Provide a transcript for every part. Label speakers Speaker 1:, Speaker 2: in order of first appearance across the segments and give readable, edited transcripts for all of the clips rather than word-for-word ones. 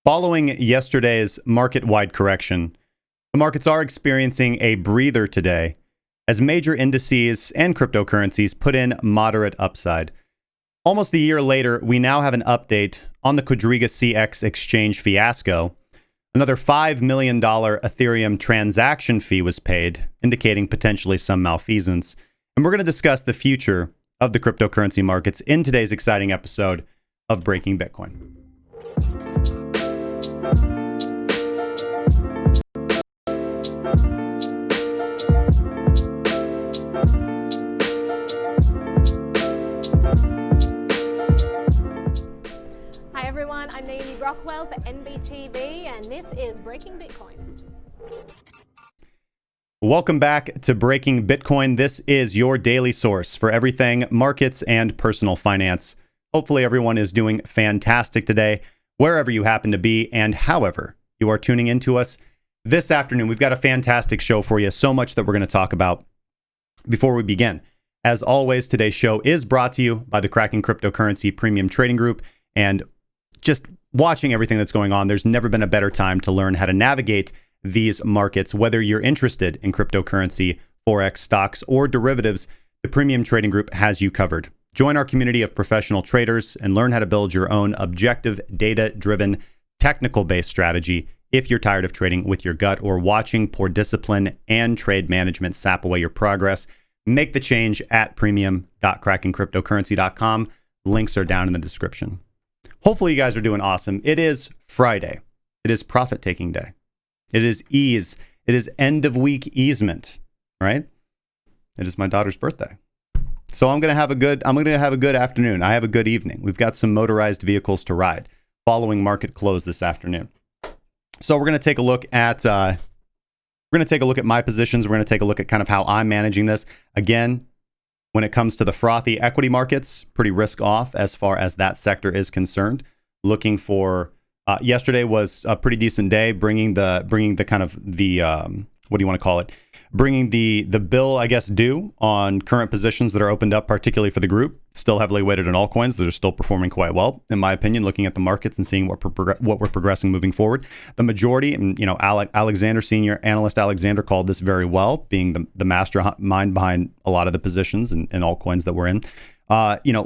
Speaker 1: Following yesterday's market-wide correction, the markets are experiencing a breather today as major indices and cryptocurrencies put in moderate upside. Almost a year later, we now have an update on the QuadrigaCX exchange fiasco. Another $5 million Ethereum transaction fee was paid, indicating potentially some malfeasance. And we're going to discuss the future of the cryptocurrency markets in today's exciting episode of Breaking Bitcoin.
Speaker 2: I'm Naomi Brockwell for NBTV, and this is Breaking Bitcoin.
Speaker 1: Welcome back to Breaking Bitcoin. This is your daily source for everything markets and personal finance. Hopefully everyone is doing fantastic today, wherever you happen to be, and however you are tuning into us this afternoon. We've got a fantastic show for you, so much that we're going to talk about. Before we begin, as always, today's show is brought to you by the Kraken Cryptocurrency Premium Trading Group, and just watching everything that's going on, there's never been a better time to learn how to navigate these markets. Whether you're interested in cryptocurrency, FOREX, stocks, or derivatives, the Premium Trading Group has you covered. Join our community of professional traders and learn how to build your own objective, data-driven, technical-based strategy if you're tired of trading with your gut or watching poor discipline and trade management sap away your progress. Make the change at premium.krakencryptocurrency.com. Links are down in the description. Hopefully you guys are doing awesome. It is Friday. It is profit-taking day. It is ease. It is end-of-week easement, right? It is my daughter's birthday. So I'm going to have a good afternoon. I have a good evening. We've got some motorized vehicles to ride following market close this afternoon. So we're going to take a look at my positions. We're going to take a look at kind of how I'm managing this. Again, when it comes to the frothy equity markets, pretty risk off as far as that sector is concerned. Looking for yesterday was a pretty decent day, bringing the kind of the what do you want to call it? Bringing the bill, I guess, due on current positions that are opened up, particularly for the group. Still heavily weighted in altcoins that are still performing quite well, in my opinion. Looking at the markets and seeing what we're progressing moving forward. The majority, and Alexander, senior analyst Alexander, called this very well, being the mastermind behind a lot of the positions and altcoins that we're in.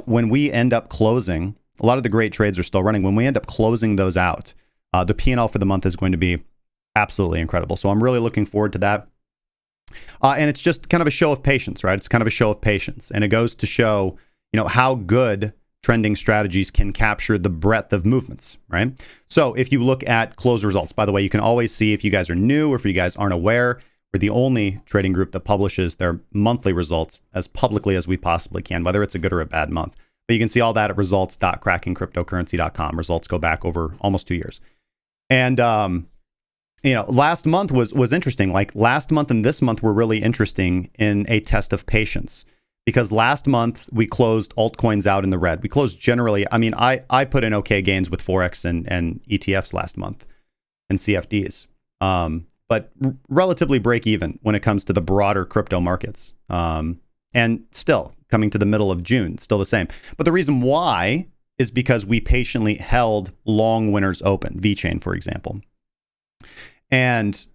Speaker 1: When we end up closing, a lot of the great trades are still running. When we end up closing those out, the P&L for the month is going to be absolutely incredible. So I'm really looking forward to that. And it's just kind of a show of patience, right? It's kind of a show of patience. And it goes to show, how good trending strategies can capture the breadth of movements, right? So if you look at close results, by the way, you can always see, if you guys are new or if you guys aren't aware, we're the only trading group that publishes their monthly results as publicly as we possibly can, whether it's a good or a bad month. But you can see all that at results.krakencryptocurrency.com. Results go back over almost 2 years. And, last month was interesting. Like last month and this month were really interesting in a test of patience, because last month we closed altcoins out in the red. We closed generally. I mean, I put in okay gains with FOREX and ETFs last month and CFDs, but relatively break even when it comes to the broader crypto markets. And still coming to the middle of June, still the same. But the reason why is because we patiently held long winners open, VeChain, for example. And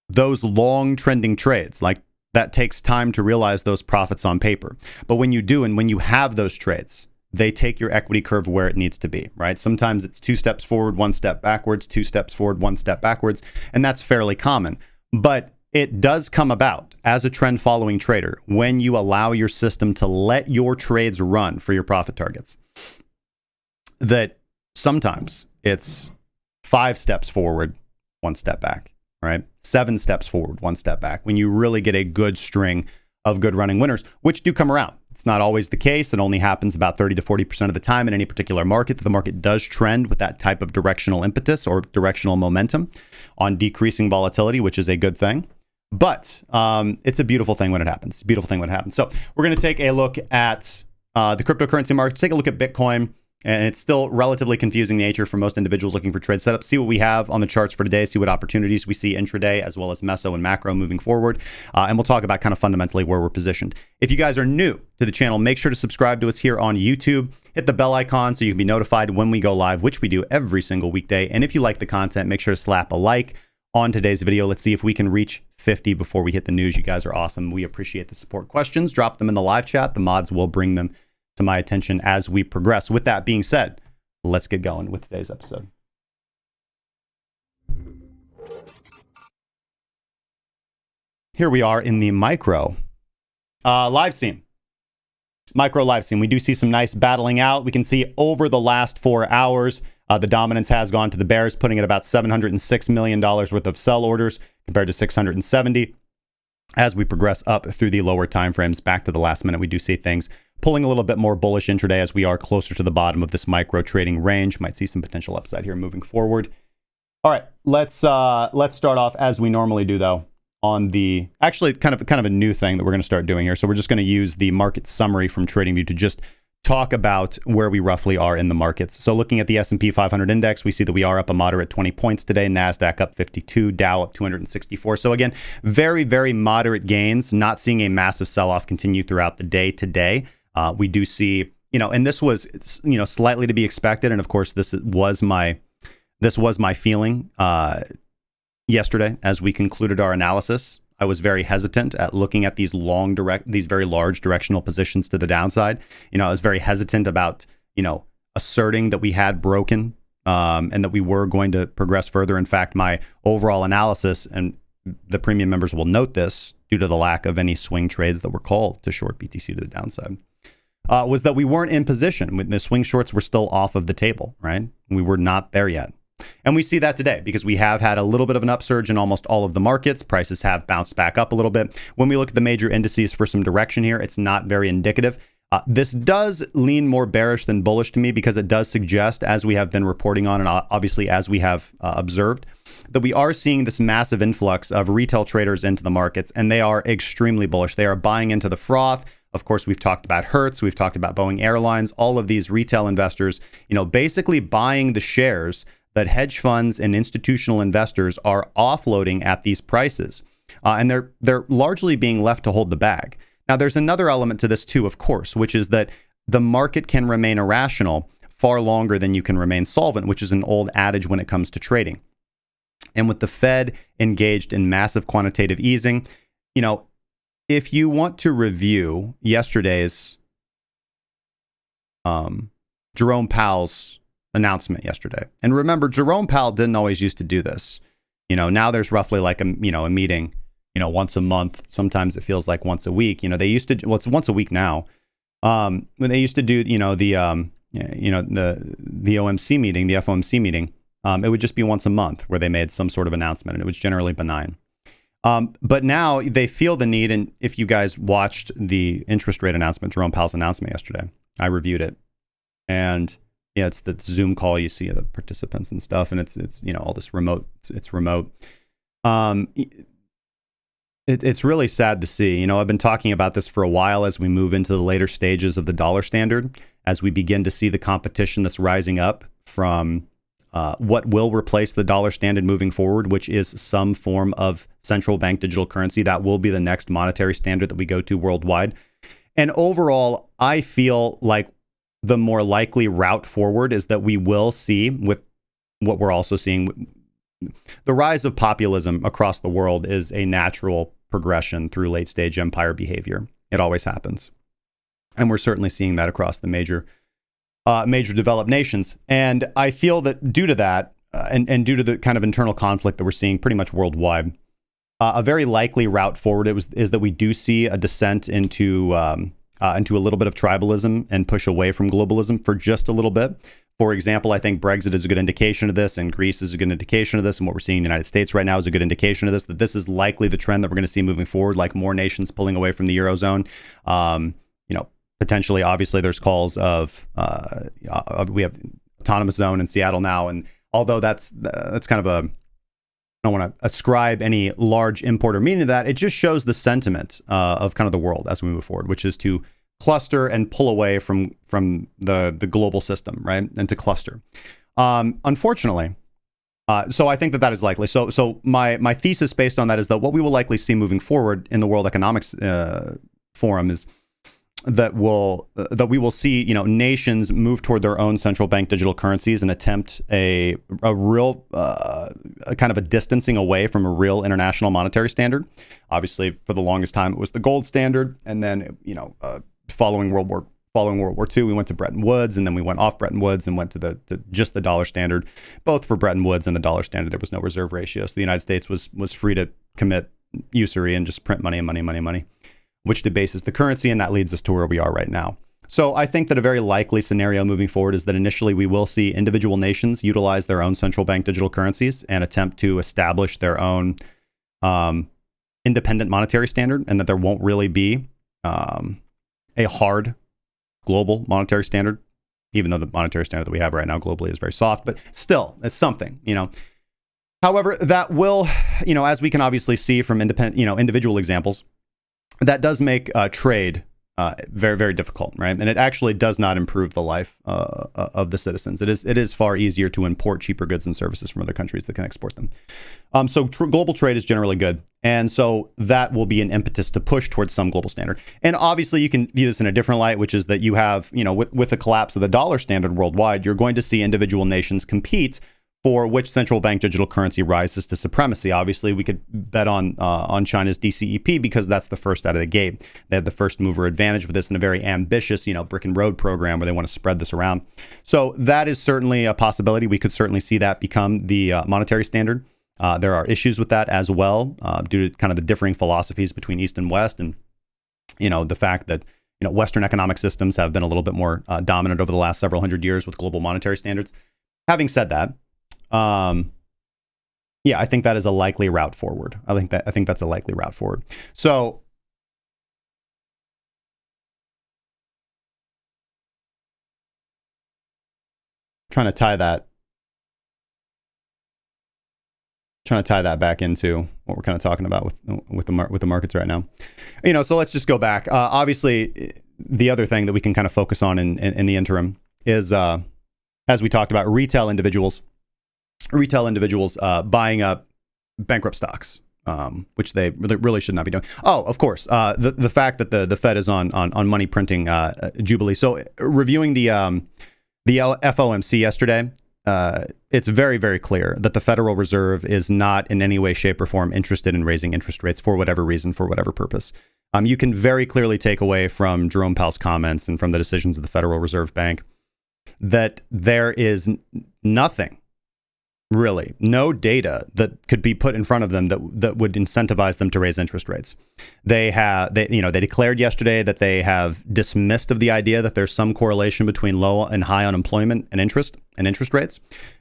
Speaker 1: those long trending trades, like that takes time to realize those profits on paper. But when you do, and when you have those trades, they take your equity curve where it needs to be, right? Sometimes it's 2 steps forward, 1 step backwards, 2 steps forward, 1 step backwards. And that's fairly common. But it does come about as a trend following trader when you allow your system to let your trades run for your profit targets. That sometimes it's 5 steps forward, 1 step back, right? 7 steps forward, 1 step back, when you really get a good string of good running winners, which do come around. It's not always the case. It only happens about 30 to 40% of the time in any particular market. The market does trend with that type of directional impetus or directional momentum on decreasing volatility, which is a good thing. But it's a beautiful thing when it happens. Beautiful thing when it happens. So we're going to take a look at the cryptocurrency market, take a look at Bitcoin. And it's still relatively confusing nature for most individuals looking for trade setups. See what we have on the charts for today, see what opportunities we see intraday, as well as meso and macro moving forward. And we'll talk about kind of fundamentally where we're positioned. If you guys are new to the channel, make sure to subscribe to us here on YouTube. Hit the bell icon so you can be notified when we go live, which we do every single weekday. And if you like the content, make sure to slap a like on today's video. Let's see if we can reach 50 before we hit the news. You guys are awesome. We appreciate the support. Questions, drop them in the live chat. The mods will bring them to my attention as we progress. With that being said, let's get going with today's episode. Here we are in the micro live scene. Micro live scene. We do see some nice battling out. We can see over the last 4 hours, the dominance has gone to the bears, putting at about $706 million worth of sell orders compared to 670. As we progress up through the lower timeframes, back to the last minute, we do see things pulling a little bit more bullish intraday as we are closer to the bottom of this micro trading range. Might see some potential upside here moving forward. All right, let's start off as we normally do, though, on the actually kind of a new thing that we're going to start doing here. So we're just going to use the market summary from TradingView to just talk about where we roughly are in the markets. So looking at the S&P 500 index, we see that we are up a moderate 20 points today. NASDAQ up 52, Dow up 264. So again, very, very moderate gains, not seeing a massive sell-off continue throughout the day today. We do see, and this was, slightly to be expected. And of course, this was my feeling yesterday as we concluded our analysis. I was very hesitant at looking at these very large directional positions to the downside. I was very hesitant about, asserting that we had broken and that we were going to progress further. In fact, my overall analysis, and the premium members will note this due to the lack of any swing trades that were called to short BTC to the downside, was that we weren't in position. The swing shorts were still off of the table, right? We were not there yet. And we see that today because we have had a little bit of an upsurge in almost all of the markets. Prices have bounced back up a little bit. When we look at the major indices for some direction here, it's not very indicative. This does lean more bearish than bullish to me because it does suggest, as we have been reporting on and obviously as we have observed, that we are seeing this massive influx of retail traders into the markets, and they are extremely bullish. They are buying into the froth. Of course, we've talked about Hertz, we've talked about Boeing Airlines, all of these retail investors, basically buying the shares that hedge funds and institutional investors are offloading at these prices. And they're largely being left to hold the bag. Now, there's another element to this too, of course, which is that the market can remain irrational far longer than you can remain solvent, which is an old adage when it comes to trading. And with the Fed engaged in massive quantitative easing, if you want to review yesterday's Jerome Powell's announcement yesterday. And remember, Jerome Powell didn't always used to do this. Now there's roughly like a meeting, once a month. Sometimes it feels like once a week. They used to, well, it's once a week now. When they used to do, the OMC meeting, the FOMC meeting, it would just be once a month where they made some sort of announcement, and it was generally benign. But now they feel the need, and if you guys watched the interest rate announcement, Jerome Powell's announcement yesterday, I reviewed it, and yeah, it's the Zoom call. You see the participants and stuff, and it's all this remote. It's remote. It's really sad to see. I've been talking about this for a while as we move into the later stages of the dollar standard, as we begin to see the competition that's rising up from what will replace the dollar standard moving forward, which is some form of central bank digital currency. That will be the next monetary standard that we go to worldwide. And overall, I feel like the more likely route forward is that we will see, with what we're also seeing, the rise of populism across the world is a natural progression through late stage empire behavior. It always happens. And we're certainly seeing that across the major developed nations. And I feel that due to that, and due to the kind of internal conflict that we're seeing pretty much worldwide, a very likely route forward is that we do see a descent into a little bit of tribalism and push away from globalism for just a little bit. For example, I think Brexit is a good indication of this, and Greece is a good indication of this, and what we're seeing in the United States right now is a good indication of this, that this is likely the trend that we're going to see moving forward, like more nations pulling away from the Eurozone. Potentially, obviously, there's calls of we have autonomous zone in Seattle now, and although that's kind of I don't want to ascribe any large import or meaning to that, it just shows the sentiment of kind of the world as we move forward, which is to cluster and pull away from the global system, right? And to cluster. Unfortunately, so I think that is likely. So my thesis based on that is that what we will likely see moving forward in the World Economics Forum is that we will see, you know, nations move toward their own central bank digital currencies and attempt a real kind of a distancing away from a real international monetary standard. Obviously, for the longest time, it was the gold standard, and then, you know, following World War II, we went to Bretton Woods, and then we went off Bretton Woods and went to just the dollar standard. Both for Bretton Woods and the dollar standard, there was no reserve ratio, so the United States was free to commit usury and just print money, which debases the currency, and that leads us to where we are right now. So I think that a very likely scenario moving forward is that initially we will see individual nations utilize their own central bank digital currencies and attempt to establish their own independent monetary standard, and that there won't really be a hard global monetary standard, even though the monetary standard that we have right now globally is very soft, but still, it's something, you know. However, that will, you know, as we can obviously see from individual examples, that does make trade very, very difficult, right? And it actually does not improve the life of the citizens. It is far easier to import cheaper goods and services from other countries that can export them. So global trade is generally good. And so that will be an impetus to push towards some global standard. And obviously you can view this in a different light, which is that you have, you know, with the collapse of the dollar standard worldwide, you're going to see individual nations compete for which central bank digital currency rises to supremacy. Obviously, we could bet on China's DCEP because that's the first out of the gate. They had the first mover advantage with this in a very ambitious, you know, brick and road program where they want to spread this around. So that is certainly a possibility. We could certainly see that become the monetary standard. There are issues with that as well, due to kind of the differing philosophies between East and West, and, you know, the fact that, you know, Western economic systems have been a little bit more dominant over the last several hundred years with global monetary standards. Having said that, yeah, I think that is a likely route forward. I think that's a likely route forward. So trying to tie that back into what we're kind of talking about with the markets right now. You know, so let's just go back. Obviously, the other thing that we can kind of focus on in the interim is, as we talked about, retail individuals buying up bankrupt stocks, which they really should not be doing. Oh, of course, the fact that the Fed is on money printing jubilee. So reviewing the FOMC yesterday, it's very, very clear that the Federal Reserve is not in any way, shape, or form interested in raising interest rates for whatever reason, for whatever purpose. You can very clearly take away from Jerome Powell's comments and from the decisions of the Federal Reserve Bank that there is nothing, really, no data that could be put in front of them that would incentivize them to raise interest rates. They declared yesterday that they have dismissed of the idea that there's some correlation between low and high unemployment and interest rates.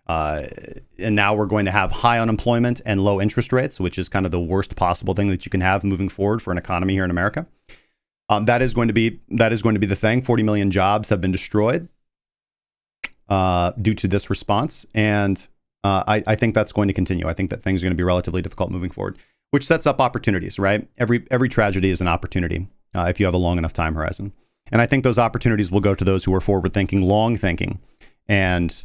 Speaker 1: And now we're going to have high unemployment and low interest rates, which is kind of the worst possible thing that you can have moving forward for an economy here in America. That is going to be the thing. 40 million jobs have been destroyed due to this response, and I think that's going to continue. I think that things are going to be relatively difficult moving forward, which sets up opportunities, right? Every tragedy is an opportunity if you have a long enough time horizon. And I think those opportunities will go to those who are forward-thinking, long-thinking, and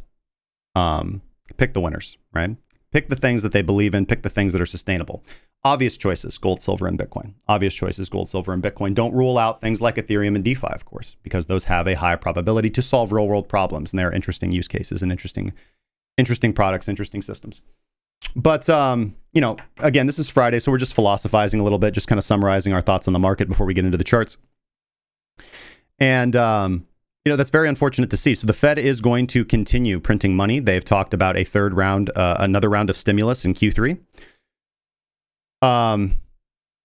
Speaker 1: pick the winners, right? Pick the things that they believe in, pick the things that are sustainable. Obvious choices, gold, silver, and Bitcoin. Obvious choices, gold, silver, and Bitcoin. Don't rule out things like Ethereum and DeFi, of course, because those have a high probability to solve real-world problems, and they're interesting use cases and interesting products, interesting systems. But, you know, again, this is Friday, so we're just philosophizing a little bit, just kind of summarizing our thoughts on the market before we get into the charts. And, you know, that's very unfortunate to see. So the Fed is going to continue printing money. They've talked about another round of stimulus in Q3.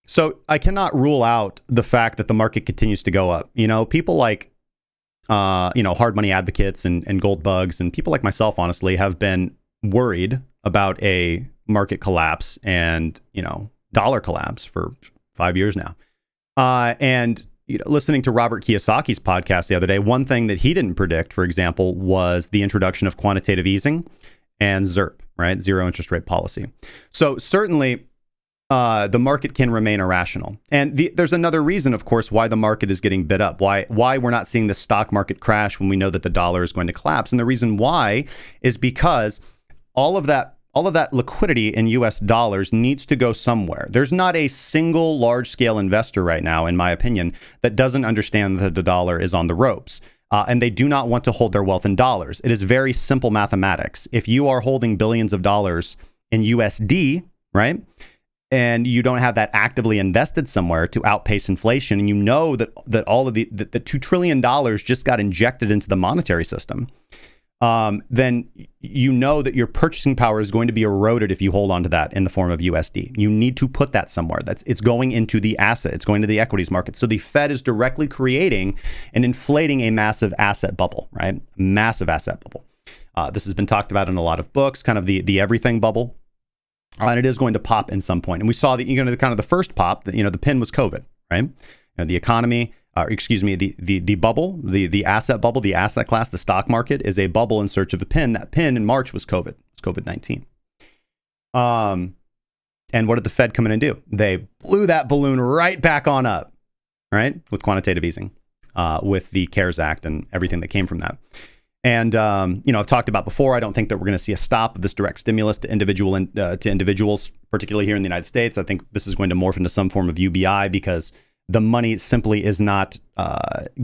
Speaker 1: So I cannot rule out the fact that the market continues to go up. You know, people like, hard money advocates and gold bugs and people like myself, honestly, have been worried about a market collapse and, you know, dollar collapse for 5 years now. And you know, listening to Robert Kiyosaki's podcast the other day, one thing that he didn't predict, for example, was the introduction of quantitative easing and ZIRP, right? Zero interest rate policy. So certainly, the market can remain irrational. And there's another reason, of course, why the market is getting bid up, why we're not seeing the stock market crash when we know that the dollar is going to collapse. And the reason why is because all of that liquidity in US dollars needs to go somewhere. There's not a single large-scale investor right now, in my opinion, that doesn't understand that the dollar is on the ropes. And they do not want to hold their wealth in dollars. It is very simple mathematics. If you are holding billions of dollars in USD, right, and you don't have that actively invested somewhere to outpace inflation, and you know that all of the $2 trillion just got injected into the monetary system, then you know that your purchasing power is going to be eroded if you hold on to that in the form of USD. You need to put that somewhere. It's going into the asset. It's going to the equities market. So the Fed is directly creating and inflating a massive asset bubble, right? Massive asset bubble. This has been talked about in a lot of books, kind of the everything bubble. And it is going to pop in some point. And we saw that, the first pop, the pin was COVID, right? The economy, the bubble, the asset bubble, the asset class, the stock market is a bubble in search of a pin. That pin in March was COVID. It's COVID-19. And what did the Fed come in and do? They blew that balloon right back on up, right? With quantitative easing, with the CARES Act and everything that came from that. And, I've talked about before, I don't think that we're going to see a stop of this direct stimulus to individuals, particularly here in the United States. I think this is going to morph into some form of UBI because the money simply is not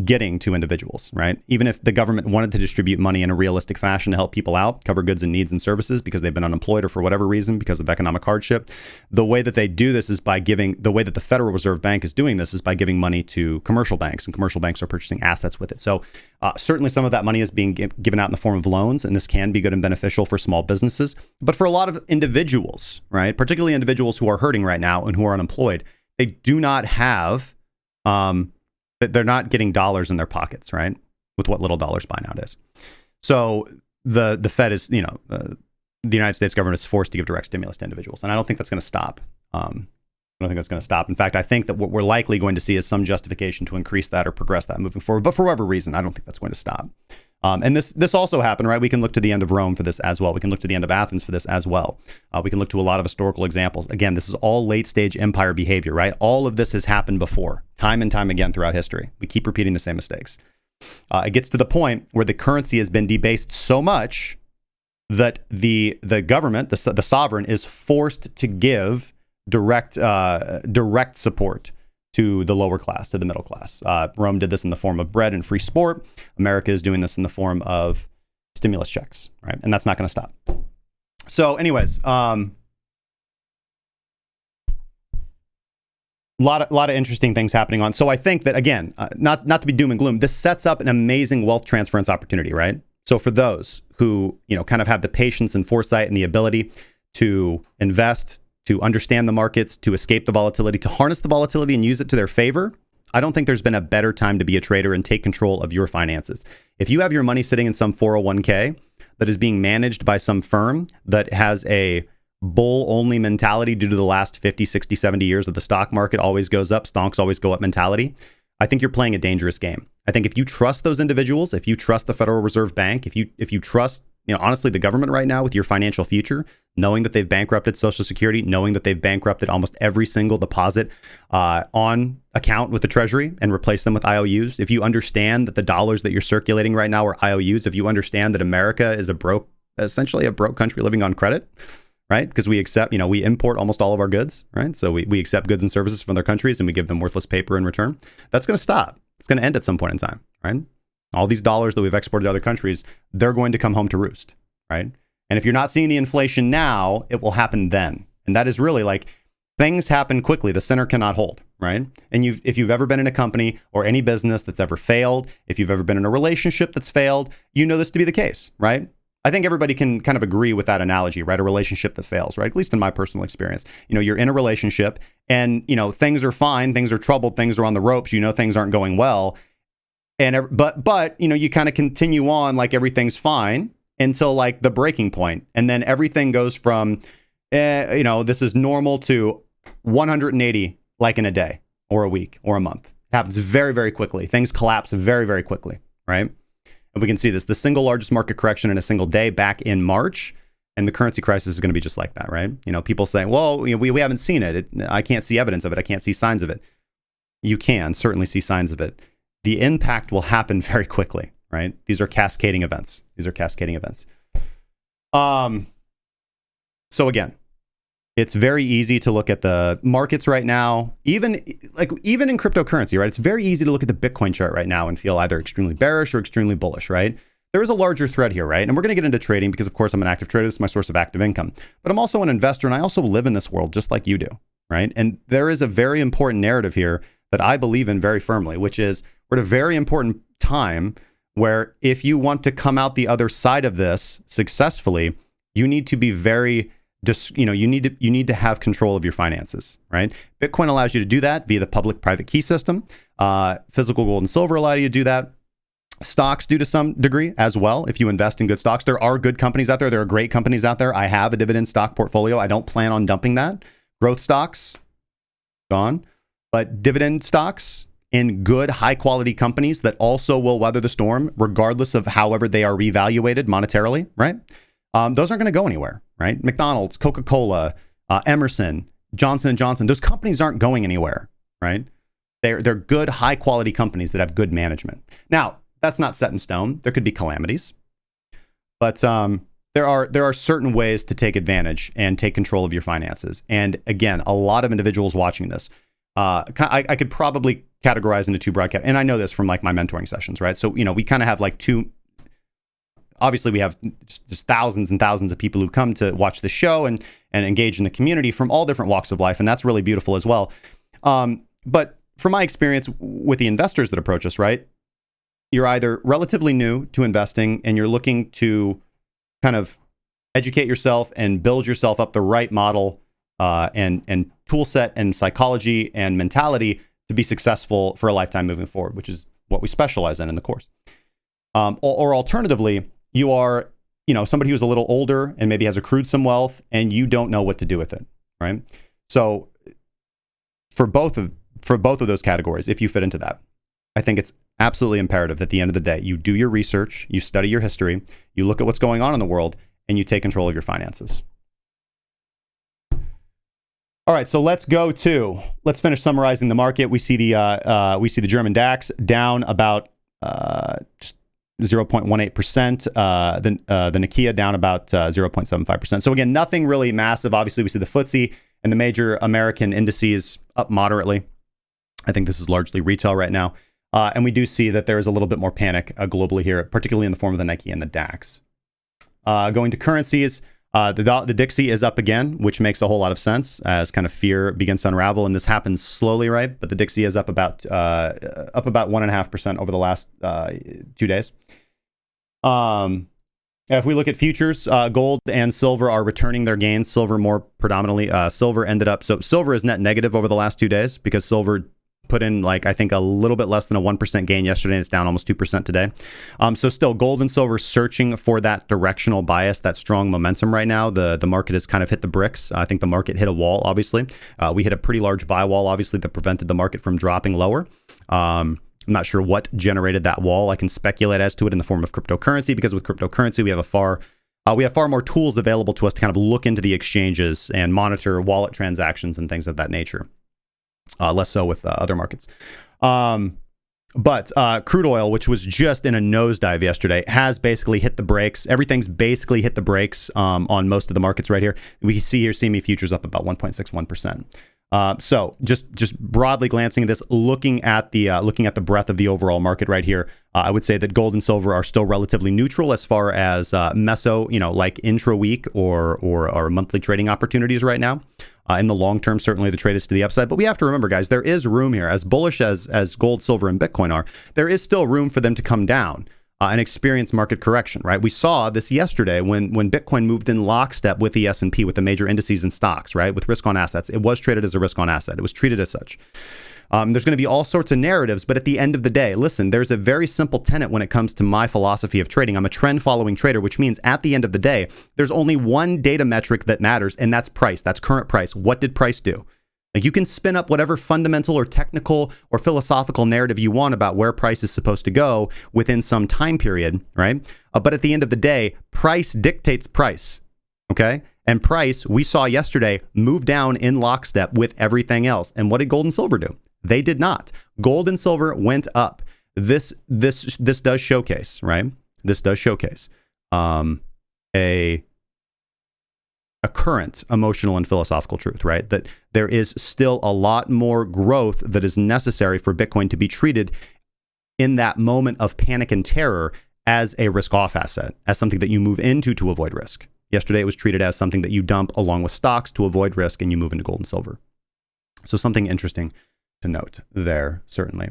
Speaker 1: getting to individuals, right? Even if the government wanted to distribute money in a realistic fashion to help people out, cover goods and needs and services because they've been unemployed or for whatever reason because of economic hardship, the way that they do this is the way that the Federal Reserve Bank is doing this is by giving money to commercial banks, and commercial banks are purchasing assets with it. So certainly some of that money is being given out in the form of loans, and this can be good and beneficial for small businesses. But for a lot of individuals, right, particularly individuals who are hurting right now and who are unemployed, they do not have, they're not getting dollars in their pockets, right? With what little dollars buy nowadays. So the Fed is, the United States government is forced to give direct stimulus to individuals. And I don't think that's going to stop. I don't think that's going to stop. In fact, I think that what we're likely going to see is some justification to increase that or progress that moving forward. But for whatever reason, I don't think that's going to stop. And this also happened, right? We can look to the end of Rome for this as well. We can look to the end of Athens for this as well. We can look to a lot of historical examples. Again, this is all late stage empire behavior, right? All of this has happened before, time and time again throughout history. We keep repeating the same mistakes. It gets to the point where the currency has been debased so much that the government, the sovereign, is forced to give direct support to the lower class, to the middle class. Rome did this in the form of bread and free sport. America is doing this in the form of stimulus checks, right? And that's not going to stop. So anyways, a lot of interesting things happening on. So I think that, again, not to be doom and gloom, this sets up an amazing wealth transference opportunity, right? So for those who, kind of have the patience and foresight and the ability to invest, to understand the markets, to escape the volatility, to harness the volatility and use it to their favor, I don't think there's been a better time to be a trader and take control of your finances. If you have your money sitting in some 401k that is being managed by some firm that has a bull-only mentality due to the last 50, 60, 70 years of the stock market always goes up, stonks always go up mentality, I think you're playing a dangerous game. I think if you trust those individuals, if you trust the Federal Reserve Bank, if you trust, honestly, the government right now with your financial future, knowing that they've bankrupted Social Security, knowing that they've bankrupted almost every single deposit on account with the Treasury and replaced them with IOUs, if you understand that the dollars that you're circulating right now are IOUs, if you understand that America is essentially a broke country living on credit, right? Because we accept, we import almost all of our goods, right? So we accept goods and services from other countries and we give them worthless paper in return. That's going to stop. It's going to end at some point in time, right? All these dollars that we've exported to other countries, they're going to come home to roost, right? And if you're not seeing the inflation now, it will happen then. And that is really like, things happen quickly. The center cannot hold, right? And if you've ever been in a company or any business that's ever failed, if you've ever been in a relationship that's failed, you know this to be the case, right? I think everybody can kind of agree with that analogy, right? A relationship that fails, right? At least in my personal experience. You're in a relationship and, things are fine, things are troubled, things are on the ropes, things aren't going well. But you kind of continue on like everything's fine until like the breaking point. And then everything goes from, this is normal to 180 like in a day or a week or a month. It happens very, very quickly. Things collapse very, very quickly, right? And we can see this, the single largest market correction in a single day back in March. And the currency crisis is going to be just like that, right? People saying, well, we haven't seen it. I can't see evidence of it. I can't see signs of it. You can certainly see signs of it. The impact will happen very quickly, right? These are cascading events. So again, it's very easy to look at the markets right now, even in cryptocurrency, right? It's very easy to look at the Bitcoin chart right now and feel either extremely bearish or extremely bullish, right? There is a larger thread here, right? And we're going to get into trading because, of course, I'm an active trader. This is my source of active income. But I'm also an investor, and I also live in this world just like you do, right? And there is a very important narrative here that I believe in very firmly, which is we're at a very important time where if you want to come out the other side of this successfully, you need to be very you need to have control of your finances, right? Bitcoin allows you to do that via the public-private key system. Physical gold and silver allow you to do that. Stocks do to some degree as well. If you invest in good stocks, there are good companies out there. There are great companies out there. I have a dividend stock portfolio. I don't plan on dumping that. Growth stocks, gone. But dividend stocks in good, high-quality companies that also will weather the storm, regardless of however they are revaluated monetarily, right? Those aren't going to go anywhere, right? McDonald's, Coca-Cola, Emerson, Johnson & Johnson, those companies aren't going anywhere, right? They're good, high-quality companies that have good management. Now, that's not set in stone. There could be calamities. But there are certain ways to take advantage and take control of your finances. And again, a lot of individuals watching this, I could probably categorize into two broad categories. And I know this from like my mentoring sessions, right? So, we kind of have like two. Obviously, we have just thousands and thousands of people who come to watch the show and engage in the community from all different walks of life. And that's really beautiful as well. But from my experience with the investors that approach us, right, you're either relatively new to investing and you're looking to kind of educate yourself and build yourself up the right model and tool set and psychology and mentality to be successful for a lifetime moving forward, which is what we specialize in the course. Or alternatively, you are, somebody who's a little older and maybe has accrued some wealth and you don't know what to do with it, right? So for both of those categories, if you fit into that, I think it's absolutely imperative that at the end of the day, you do your research, you study your history, you look at what's going on in the world, and you take control of your finances. All right, so let's finish summarizing the market. We see the German DAX down about just 0.18%. The Nikkei down about 0.75%. So again, nothing really massive. Obviously, we see the FTSE and the major American indices up moderately. I think this is largely retail right now. And we do see that there is a little bit more panic globally here, particularly in the form of the Nikkei and the DAX. Going to currencies, the Dixie is up again, which makes a whole lot of sense as kind of fear begins to unravel. And this happens slowly, right? But the Dixie is up about 1.5% over the last 2 days. If we look at futures, gold and silver are returning their gains. Silver more predominantly. Silver is net negative over the last 2 days because silver put in I think a little bit less than a 1% gain yesterday, and it's down almost 2% today. So still gold and silver searching for that directional bias, that strong momentum right now. The market has kind of hit the bricks. I think the market hit a wall, obviously. We hit a pretty large buy wall, obviously, that prevented the market from dropping lower. I'm not sure what generated that wall. I can speculate as to it in the form of cryptocurrency, because with cryptocurrency, we have far more tools available to us to kind of look into the exchanges and monitor wallet transactions and things of that nature. Less so with other markets. But crude oil, which was just in a nosedive yesterday, has basically hit the brakes. Everything's basically hit the brakes on most of the markets right here. We see here CME futures up about 1.61%. So just broadly glancing at this, looking at the breadth of the overall market right here, I would say that gold and silver are still relatively neutral as far as like intra-week or monthly trading opportunities right now. In the long term, certainly the trade is to the upside. But we have to remember, guys, there is room here. As bullish as gold, silver, and Bitcoin are, there is still room for them to come down and experience market correction, right? We saw this yesterday when Bitcoin moved in lockstep with the S&P, with the major indices and stocks, right? With risk on assets. It was traded as a risk on asset. It was treated as such. There's going to be all sorts of narratives, but at the end of the day, listen, there's a very simple tenet when it comes to my philosophy of trading. I'm a trend following trader, which means at the end of the day, there's only one data metric that matters, and that's price. That's current price. What did price do? Like, you can spin up whatever fundamental or technical or philosophical narrative you want about where price is supposed to go within some time period, right? But at the end of the day, price dictates price. Okay. And price, we saw yesterday, move down in lockstep with everything else. And what did gold and silver do? They did not. Gold and silver went up. This does showcase, right? This does showcase a current emotional and philosophical truth, right? That there is still a lot more growth that is necessary for Bitcoin to be treated in that moment of panic and terror as a risk-off asset, as something that you move into to avoid risk. Yesterday, it was treated as something that you dump along with stocks to avoid risk, and you move into gold and silver. So something interesting to note there, certainly.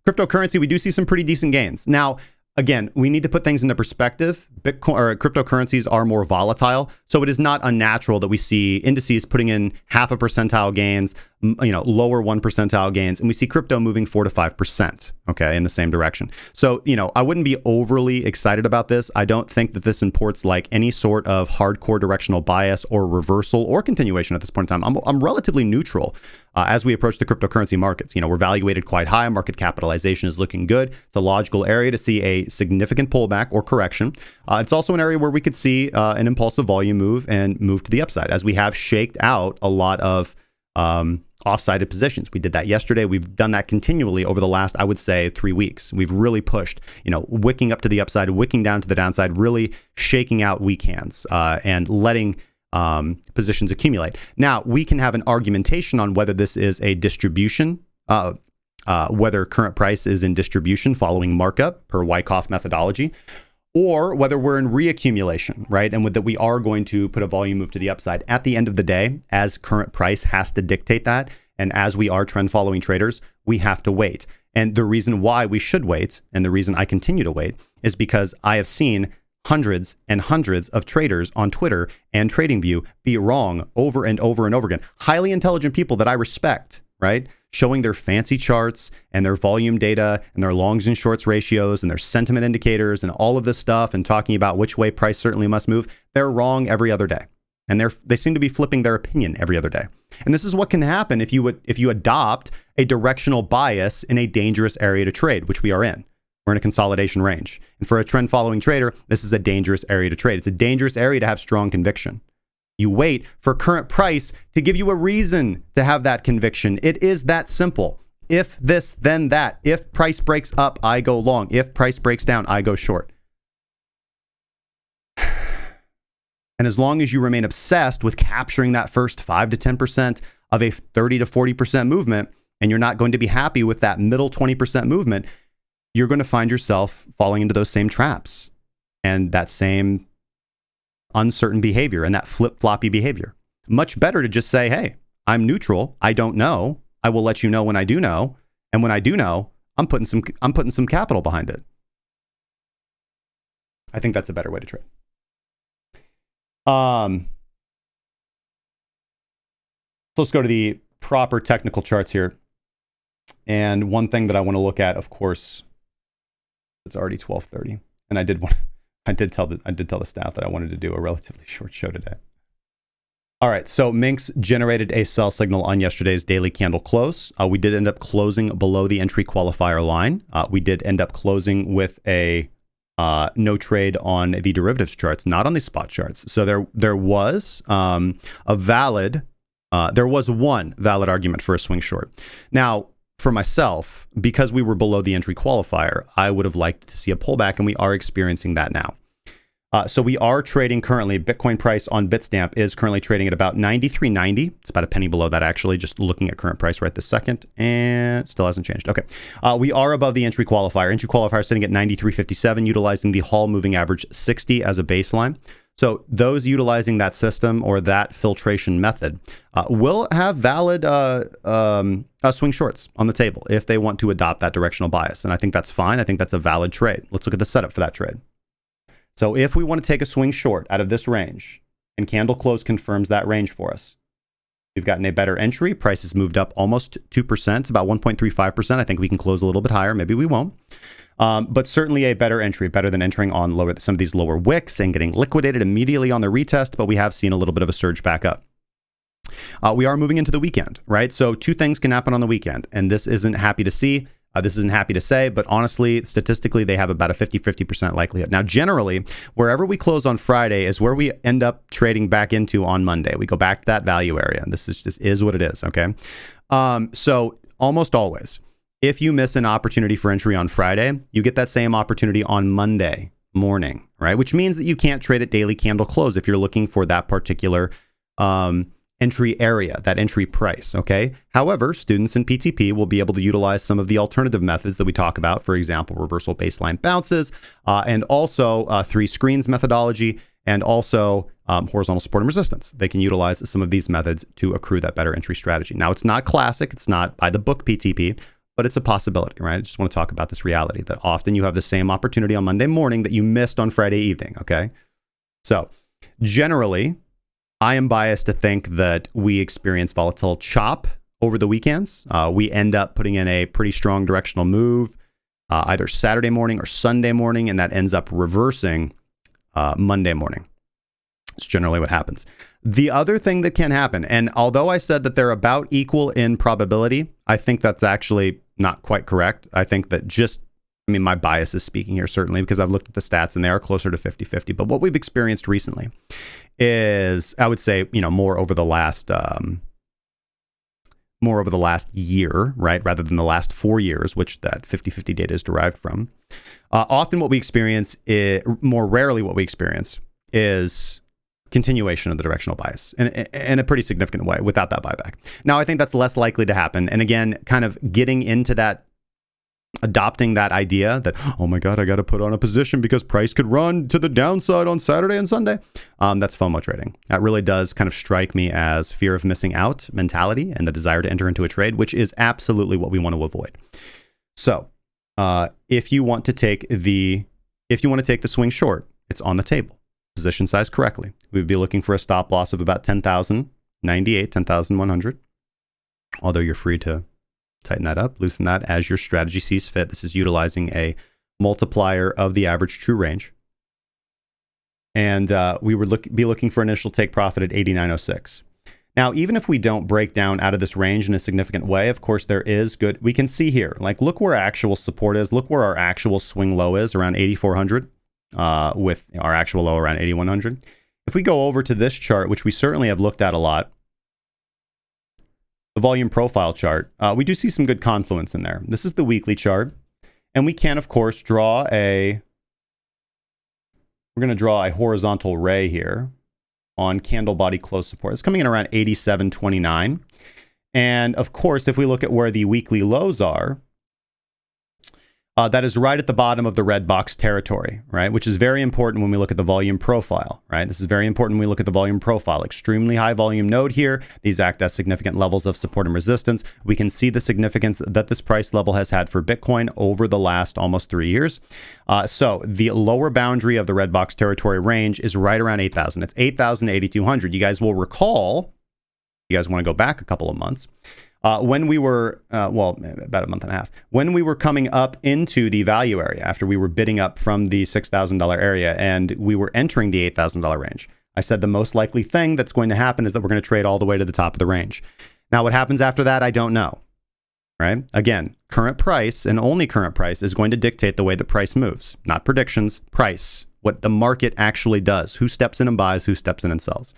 Speaker 1: Cryptocurrency, we do see some pretty decent gains. Now, again, we need to put things into perspective. Bitcoin or cryptocurrencies are more volatile, so it is not unnatural that we see indices putting in 0.5 percentile gains, lower 1 percentile gains, and we see crypto moving 4 to 5%, okay, in the same direction. So, I wouldn't be overly excited about this. I don't think that this imports like any sort of hardcore directional bias or reversal or continuation at this point in time. I'm relatively neutral as we approach the cryptocurrency markets. We're valuated quite high. Market capitalization is looking good. It's a logical area to see a significant pullback or correction. It's also an area where we could see an impulsive volume move and move to the upside, as we have shaked out a lot of off-sided positions. We did that yesterday. We've done that continually over the last, I would say, 3 weeks. We've really pushed, wicking up to the upside, wicking down to the downside, really shaking out weak hands and letting positions accumulate. Now, we can have an argumentation on whether this is a distribution, whether current price is in distribution following markup per Wyckoff methodology, or whether we're in reaccumulation, right? And that we are going to put a volume move to the upside. At the end of the day, as current price has to dictate that, and as we are trend following traders, we have to wait. And the reason why we should wait, and the reason I continue to wait, is because I have seen hundreds and hundreds of traders on Twitter and TradingView be wrong over and over and over again. Highly intelligent people that I respect, right? Showing their fancy charts and their volume data and their longs and shorts ratios and their sentiment indicators and all of this stuff, and talking about which way price certainly must move. They're wrong every other day. And they seem to be flipping their opinion every other day. And this is what can happen if you adopt a directional bias in a dangerous area to trade, which we are in. We're in a consolidation range. And for a trend following trader, this is a dangerous area to trade. It's a dangerous area to have strong conviction. You wait for current price to give you a reason to have that conviction. It is that simple. If this, then that. If price breaks up, I go long. If price breaks down, I go short. And as long as you remain obsessed with capturing that first 5 to 10% of a 30 to 40% movement, and you're not going to be happy with that middle 20% movement, you're going to find yourself falling into those same traps and that same uncertain behavior and that flip-floppy behavior. Much better to just say, hey, I'm neutral. I don't know. I will let you know when I do know. And when I do know, I'm putting some capital behind it. I think that's a better way to trade. So let's go to the proper technical charts here. And one thing that I want to look at, of course, it's already 12:30, and I did tell the staff that I wanted to do a relatively short show today. All right, so Minx generated a sell signal on yesterday's daily candle close. We did end up closing below the entry qualifier line. We did end up closing with a no trade on the derivatives charts, not on the spot charts. So there was one valid argument for a swing short. Now, for myself, because we were below the entry qualifier, I would have liked to see a pullback, and we are experiencing that now. So we are trading currently, Bitcoin price on Bitstamp is currently trading at about 93.90. It's about a penny below that, actually, just looking at current price right this second, and it still hasn't changed. Okay. We are above the entry qualifier. Entry qualifier sitting at 93.57, utilizing the Hall moving average 60 as a baseline. So those utilizing that system or that filtration method will have valid swing shorts on the table if they want to adopt that directional bias. And I think that's fine. I think that's a valid trade. Let's look at the setup for that trade. So if we want to take a swing short out of this range, and candle close confirms that range for us, we've gotten a better entry. Price has moved up almost 2%. It's about 1.35%. I think we can close a little bit higher. Maybe we won't. But certainly a better entry, better than entering on some of these lower wicks and getting liquidated immediately on the retest. But we have seen a little bit of a surge back up. We are moving into the weekend, right? So two things can happen on the weekend, and this isn't happy to see. This isn't happy to say, but honestly, statistically, they have about a 50% likelihood. Now, generally, wherever we close on Friday is where we end up trading back into on Monday. We go back to that value area. And this is just is what it is, okay? So almost always, if you miss an opportunity for entry on Friday, you get that same opportunity on Monday morning, right? Which means that you can't trade at daily candle close if you're looking for that particular entry area, that entry price, okay? However, students in PTP will be able to utilize some of the alternative methods that we talk about, for example, reversal baseline bounces, and also 3 screens methodology, and also horizontal support and resistance. They can utilize some of these methods to accrue that better entry strategy. Now, it's not classic, it's not by the book PTP, but it's a possibility, right? I just want to talk about this reality that often you have the same opportunity on Monday morning that you missed on Friday evening, okay? So, generally, I am biased to think that we experience volatile chop over the weekends. We end up putting in a pretty strong directional move either Saturday morning or Sunday morning, and that ends up reversing Monday morning. It's generally what happens. The other thing that can happen, and although I said that they're about equal in probability, I think that's actually not quite correct. I think that my bias is speaking here, certainly, because I've looked at the stats and they are closer to 50-50. But what we've experienced recently is, I would say, more over the last year, right? Rather than the last 4 years, which that 50-50 data is derived from. Often what we experience more rarely what we experience is continuation of the directional bias in a pretty significant way without that buyback. Now, I think that's less likely to happen. And again, kind of getting into that, adopting that idea that, oh my God, I got to put on a position because price could run to the downside on Saturday and Sunday. That's FOMO trading. That really does kind of strike me as fear of missing out mentality and the desire to enter into a trade, which is absolutely what we want to avoid. So if you want to take the swing short, it's on the table. Position size correctly. We would be looking for a stop loss of about 10,098, 10,100. Although you're free to tighten that up, loosen that as your strategy sees fit. This is utilizing a multiplier of the average true range. And we would be looking for initial take profit at 89.06. Now, even if we don't break down out of this range in a significant way, of course, there is good. We can see here, like, look where actual support is. Look where our actual swing low is, around 8,400, with our actual low around 8,100. If we go over to this chart, which we certainly have looked at a lot, the volume profile chart, we do see some good confluence in there. This is the weekly chart. And we can, of course, we're going to draw a horizontal ray here on candle body close support. It's coming in around 87.29. And of course, if we look at where the weekly lows are, that is right at the bottom of the red box territory, right? Which is very important when we look at the volume profile, right? This is very important when we look at the volume profile. Extremely high volume node here. These act as significant levels of support and resistance. We can see the significance that this price level has had for Bitcoin over the last almost 3 years. So the lower boundary of the red box territory range is right around 8,000. It's 8,000 to 8,200. You guys will recall, you guys want to go back a couple of months, when we were, about a month and a half, when we were coming up into the value area after we were bidding up from the $6,000 area and we were entering the $8,000 range, I said the most likely thing that's going to happen is that we're going to trade all the way to the top of the range. Now, what happens after that, I don't know, right? Again, current price and only current price is going to dictate the way the price moves, not predictions, price, what the market actually does, who steps in and buys, who steps in and sells.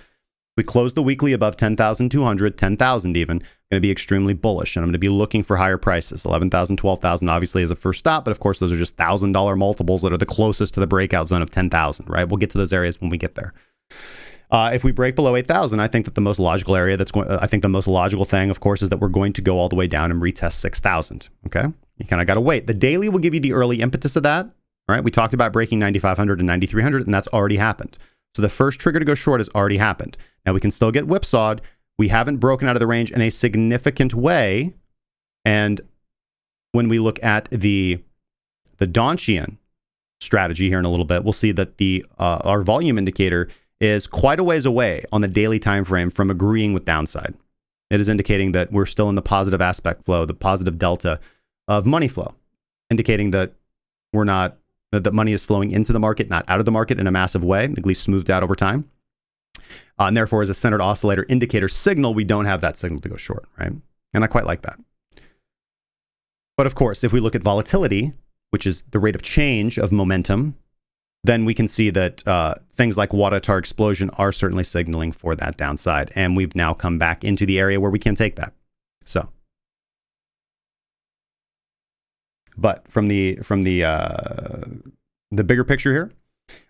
Speaker 1: We close the weekly above 10,200, 10,000 even, going to be extremely bullish. And I'm going to be looking for higher prices. 11,000, 12,000 obviously is a first stop. But of course, those are just $1,000 multiples that are the closest to the breakout zone of 10,000, right? We'll get to those areas when we get there. If we break below 8,000, I think that the most logical area the most logical thing, of course, is that we're going to go all the way down and retest 6,000. Okay. You kind of got to wait. The daily will give you the early impetus of that, right? We talked about breaking 9,500 and 9,300, and that's already happened. So the first trigger to go short has already happened. Now we can still get whipsawed. We haven't broken out of the range in a significant way. And when we look at the Donchian strategy here in a little bit, we'll see that our volume indicator is quite a ways away on the daily time frame from agreeing with downside. It is indicating that we're still in the positive aspect flow, the positive delta of money flow, indicating that that money is flowing into the market, not out of the market in a massive way, at least smoothed out over time. And therefore, as a centered oscillator indicator signal, we don't have that signal to go short, right? And I quite like that. But of course, if we look at volatility, which is the rate of change of momentum, then we can see that things like Water explosion are certainly signaling for that downside. And we've now come back into the area where we can take that. So, but from the bigger picture here,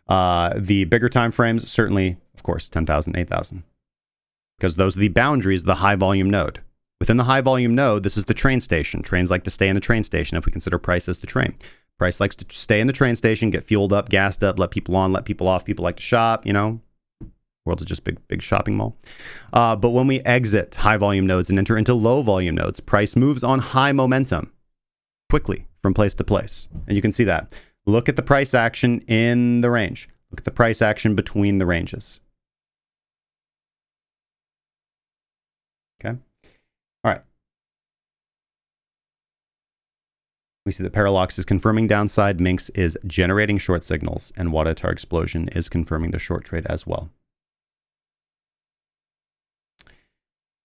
Speaker 1: the bigger time frames, certainly, of course, 10,000, 8,000, because those are the boundaries of the high volume node. Within the high volume node, this is the train station. Trains like to stay in the train station if we consider price as the train. Price likes to stay in the train station, get fueled up, gassed up, let people on, let people off. People like to shop, you know. World is just big shopping mall. But when we exit high volume nodes and enter into low volume nodes, price moves on high momentum quickly from place to place. And you can see that. Look at the price action in the range. Look at the price action between the ranges. Okay. All right. We see that Parallax is confirming downside, Minx is generating short signals, and Water explosion is confirming the short trade as well.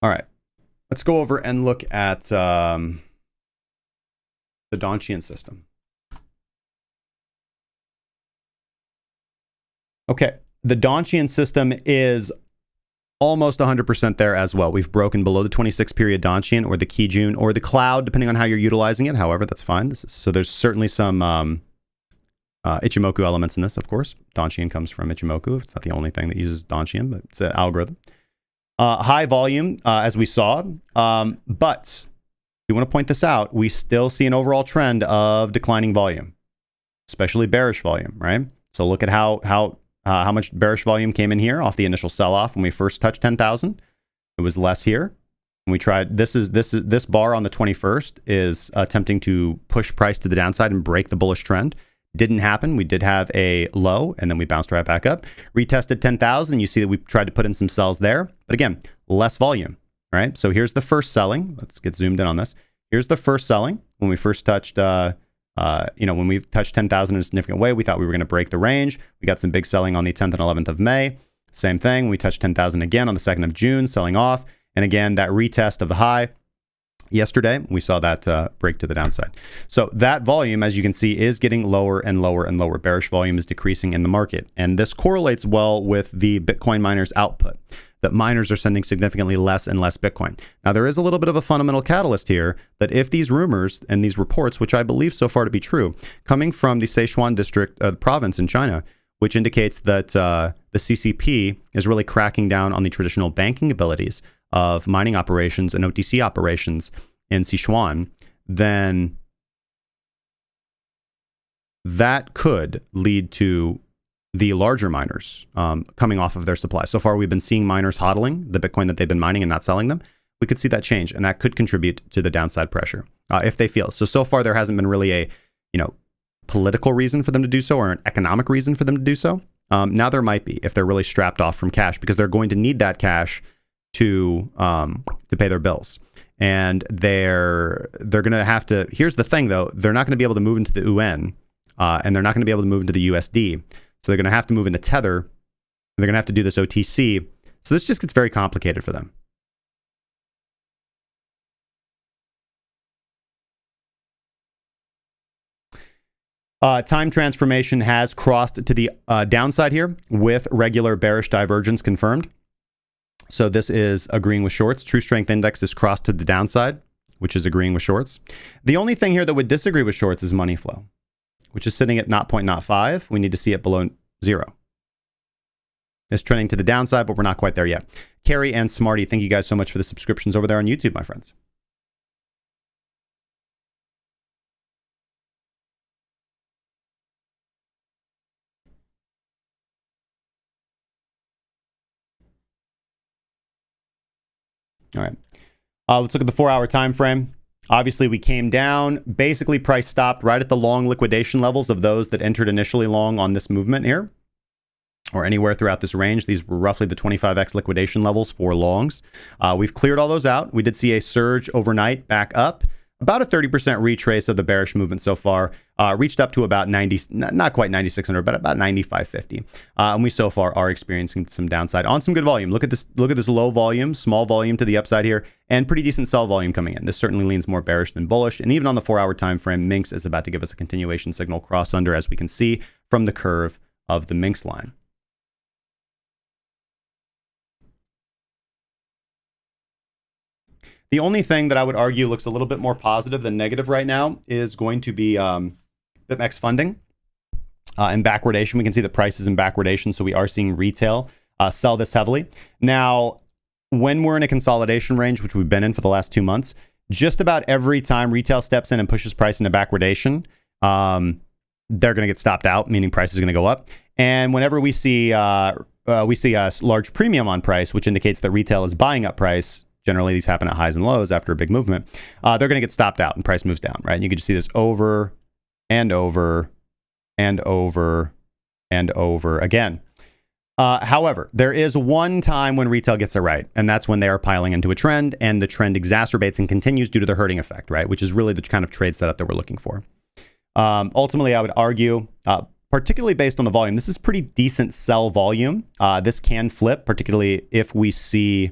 Speaker 1: All right, let's go over and look at the Donchian system. Okay, the Donchian system is almost 100% there as well. We've broken below the 26 period Donchian or the Kijun or the cloud, depending on how you're utilizing it. However, that's fine. So there's certainly some Ichimoku elements in this, of course. Donchian comes from Ichimoku. It's not the only thing that uses Donchian, but it's an algorithm. High volume, as we saw. But you want to point this out. We still see an overall trend of declining volume, especially bearish volume, right? So look at how much bearish volume came in here off the initial sell-off when we first touched 10,000. It was less here. When we tried, this bar on the 21st is attempting to push price to the downside and break the bullish trend. Didn't happen. We did have a low, and then we bounced right back up. Retested 10,000. You see that we tried to put in some sells there. But again, less volume, right? So here's the first selling. Let's get zoomed in on this. Here's the first selling when we first touched, when we touched 10,000 in a significant way, we thought we were going to break the range. We got some big selling on the 10th and 11th of May. Same thing. We touched 10,000 again on the 2nd of June, selling off. And again, that retest of the high yesterday, we saw that break to the downside. So that volume, as you can see, is getting lower and lower and lower. Bearish volume is decreasing in the market. And this correlates well with the Bitcoin miners' output, that miners are sending significantly less and less Bitcoin. Now, there is a little bit of a fundamental catalyst here that if these rumors and these reports, which I believe so far to be true, coming from the Sichuan district province in China, which indicates that the CCP is really cracking down on the traditional banking abilities of mining operations and OTC operations in Sichuan, then that could lead to the larger miners coming off of their supply. So far, we've been seeing miners hodling the Bitcoin that they've been mining and not selling them. We could see that change, and that could contribute to the downside pressure if they feel. So far, there hasn't been really a political reason for them to do so or an economic reason for them to do so. Now there might be if they're really strapped off from cash, because they're going to need that cash to pay their bills. And they're going to have to, here's the thing though, they're not going to be able to move into the UN and they're not going to be able to move into the USD. So they're going to have to move into Tether. They're going to have to do this OTC. So this just gets very complicated for them. Time transformation has crossed to the downside here with regular bearish divergence confirmed. So this is agreeing with shorts. True strength index is crossed to the downside, which is agreeing with shorts. The only thing here that would disagree with shorts is money flow, which is sitting at 0.05. We need to see it below 0. It's trending to the downside, but we're not quite there yet. Carrie and Smarty, thank you guys so much for the subscriptions over there on YouTube, my friends. All right, let's look at the 4-hour time frame. Obviously, we came down. Basically, price stopped right at the long liquidation levels of those that entered initially long on this movement here, or anywhere throughout this range. These were roughly the 25x liquidation levels for longs. We've cleared all those out. We did see a surge overnight back up, about a 30% retrace of the bearish movement so far. reached up to about 90, not quite 9,600, but about 9,550. And we so far are experiencing some downside on some good volume. Look at this low volume, small volume to the upside here, and pretty decent sell volume coming in. This certainly leans more bearish than bullish. And even on the 4-hour time frame, Minx is about to give us a continuation signal cross under, as we can see from the curve of the Minx line. The only thing that I would argue looks a little bit more positive than negative right now is going to be BitMEX funding and backwardation. We can see the prices in backwardation, so we are seeing retail sell this heavily. Now, when we're in a consolidation range, which we've been in for the last 2 months, just about every time retail steps in and pushes price into backwardation, they're going to get stopped out, meaning price is going to go up. And whenever we see a large premium on price, which indicates that retail is buying up price, generally these happen at highs and lows after a big movement, they're going to get stopped out and price moves down, right? And you can just see this over and over and over and over again. However, there is one time when retail gets it right, and that's when they are piling into a trend, and the trend exacerbates and continues due to the herding effect, right? Which is really the kind of trade setup that we're looking for. Ultimately, I would argue, particularly based on the volume, this is pretty decent sell volume. This can flip, particularly if we see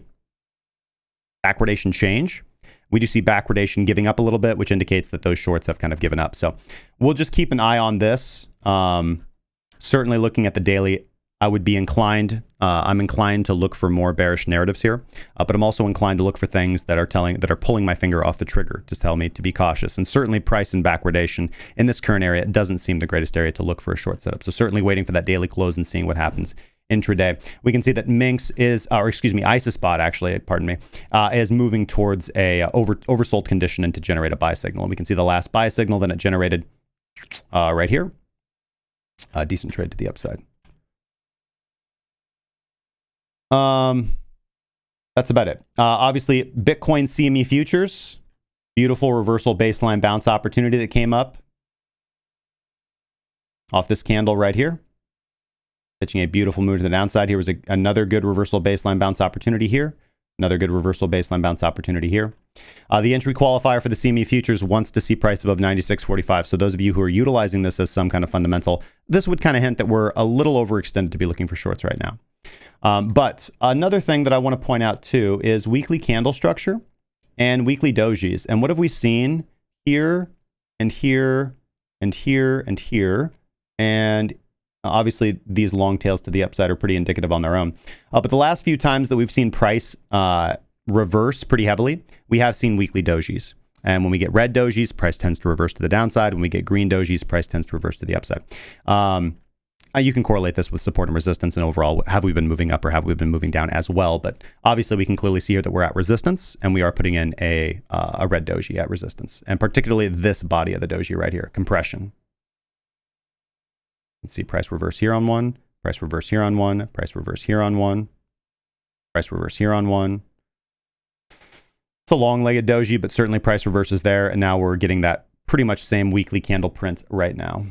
Speaker 1: backwardation change. We do see backwardation giving up a little bit, which indicates that those shorts have kind of given up. So we'll just keep an eye on this. Certainly looking at the daily, I would be inclined, I'm inclined to look for more bearish narratives here, but I'm also inclined to look for things that are pulling my finger off the trigger to tell me to be cautious. And certainly price and backwardation in this current area doesn't seem the greatest area to look for a short setup. So certainly waiting for that daily close and seeing what happens intraday. We can see that Minx is, ISISpot actually, pardon me, is moving towards a oversold condition and to generate a buy signal. And we can see the last buy signal that it generated right here. A decent trade to the upside. That's about it. Obviously, Bitcoin CME futures, beautiful reversal baseline bounce opportunity that came up off this candle right here. Pitching a beautiful move to the downside. Here was another good reversal baseline bounce opportunity here. Another good reversal baseline bounce opportunity here. The entry qualifier for the CME futures wants to see price above 96.45. So those of you who are utilizing this as some kind of fundamental, this would kind of hint that we're a little overextended to be looking for shorts right now. But another thing that I want to point out too is weekly candle structure and weekly dojis. And what have we seen here and here and here and here? And obviously, these long tails to the upside are pretty indicative on their own. But the last few times that we've seen price reverse pretty heavily, we have seen weekly dojis. And when we get red dojis, price tends to reverse to the downside. When we get green dojis, price tends to reverse to the upside. You can correlate this with support and resistance and overall, have we been moving up or have we been moving down as well? But obviously, we can clearly see here that we're at resistance and we are putting in a red doji at resistance. And particularly this body of the doji right here, compression. Let's see price reverse here on one, price reverse here on one, price reverse here on one, price reverse here on one. It's a long-legged doji, but certainly price reverse is there. And now we're getting that pretty much same weekly candle print right now.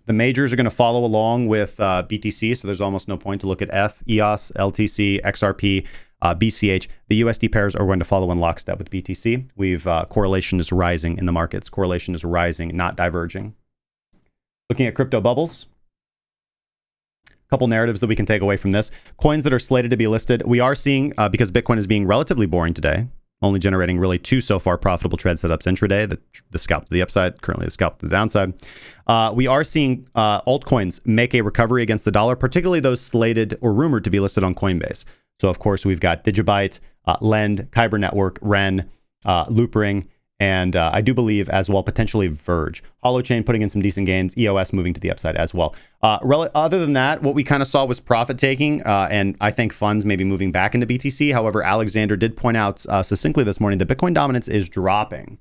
Speaker 1: The majors are going to follow along with BTC, so there's almost no point to look at ETH, EOS, LTC, XRP, BCH. The USD pairs are going to follow in lockstep with BTC. Correlation is rising in the markets. Correlation is rising, not diverging. Looking at crypto bubbles. A couple narratives that we can take away from this. Coins that are slated to be listed. We are seeing, because Bitcoin is being relatively boring today, only generating really 2 so far profitable trade setups intraday, the scalp to the upside, currently the scalp to the downside. We are seeing altcoins make a recovery against the dollar, particularly those slated or rumored to be listed on Coinbase. So, of course, we've got Digibyte, Lend, Kyber Network, Ren, Loopring, and I do believe as well, potentially Verge. Holochain putting in some decent gains, EOS moving to the upside as well. Other than that, what we kind of saw was profit taking, and I think funds maybe moving back into BTC. However, Alexander did point out succinctly this morning that Bitcoin dominance is dropping,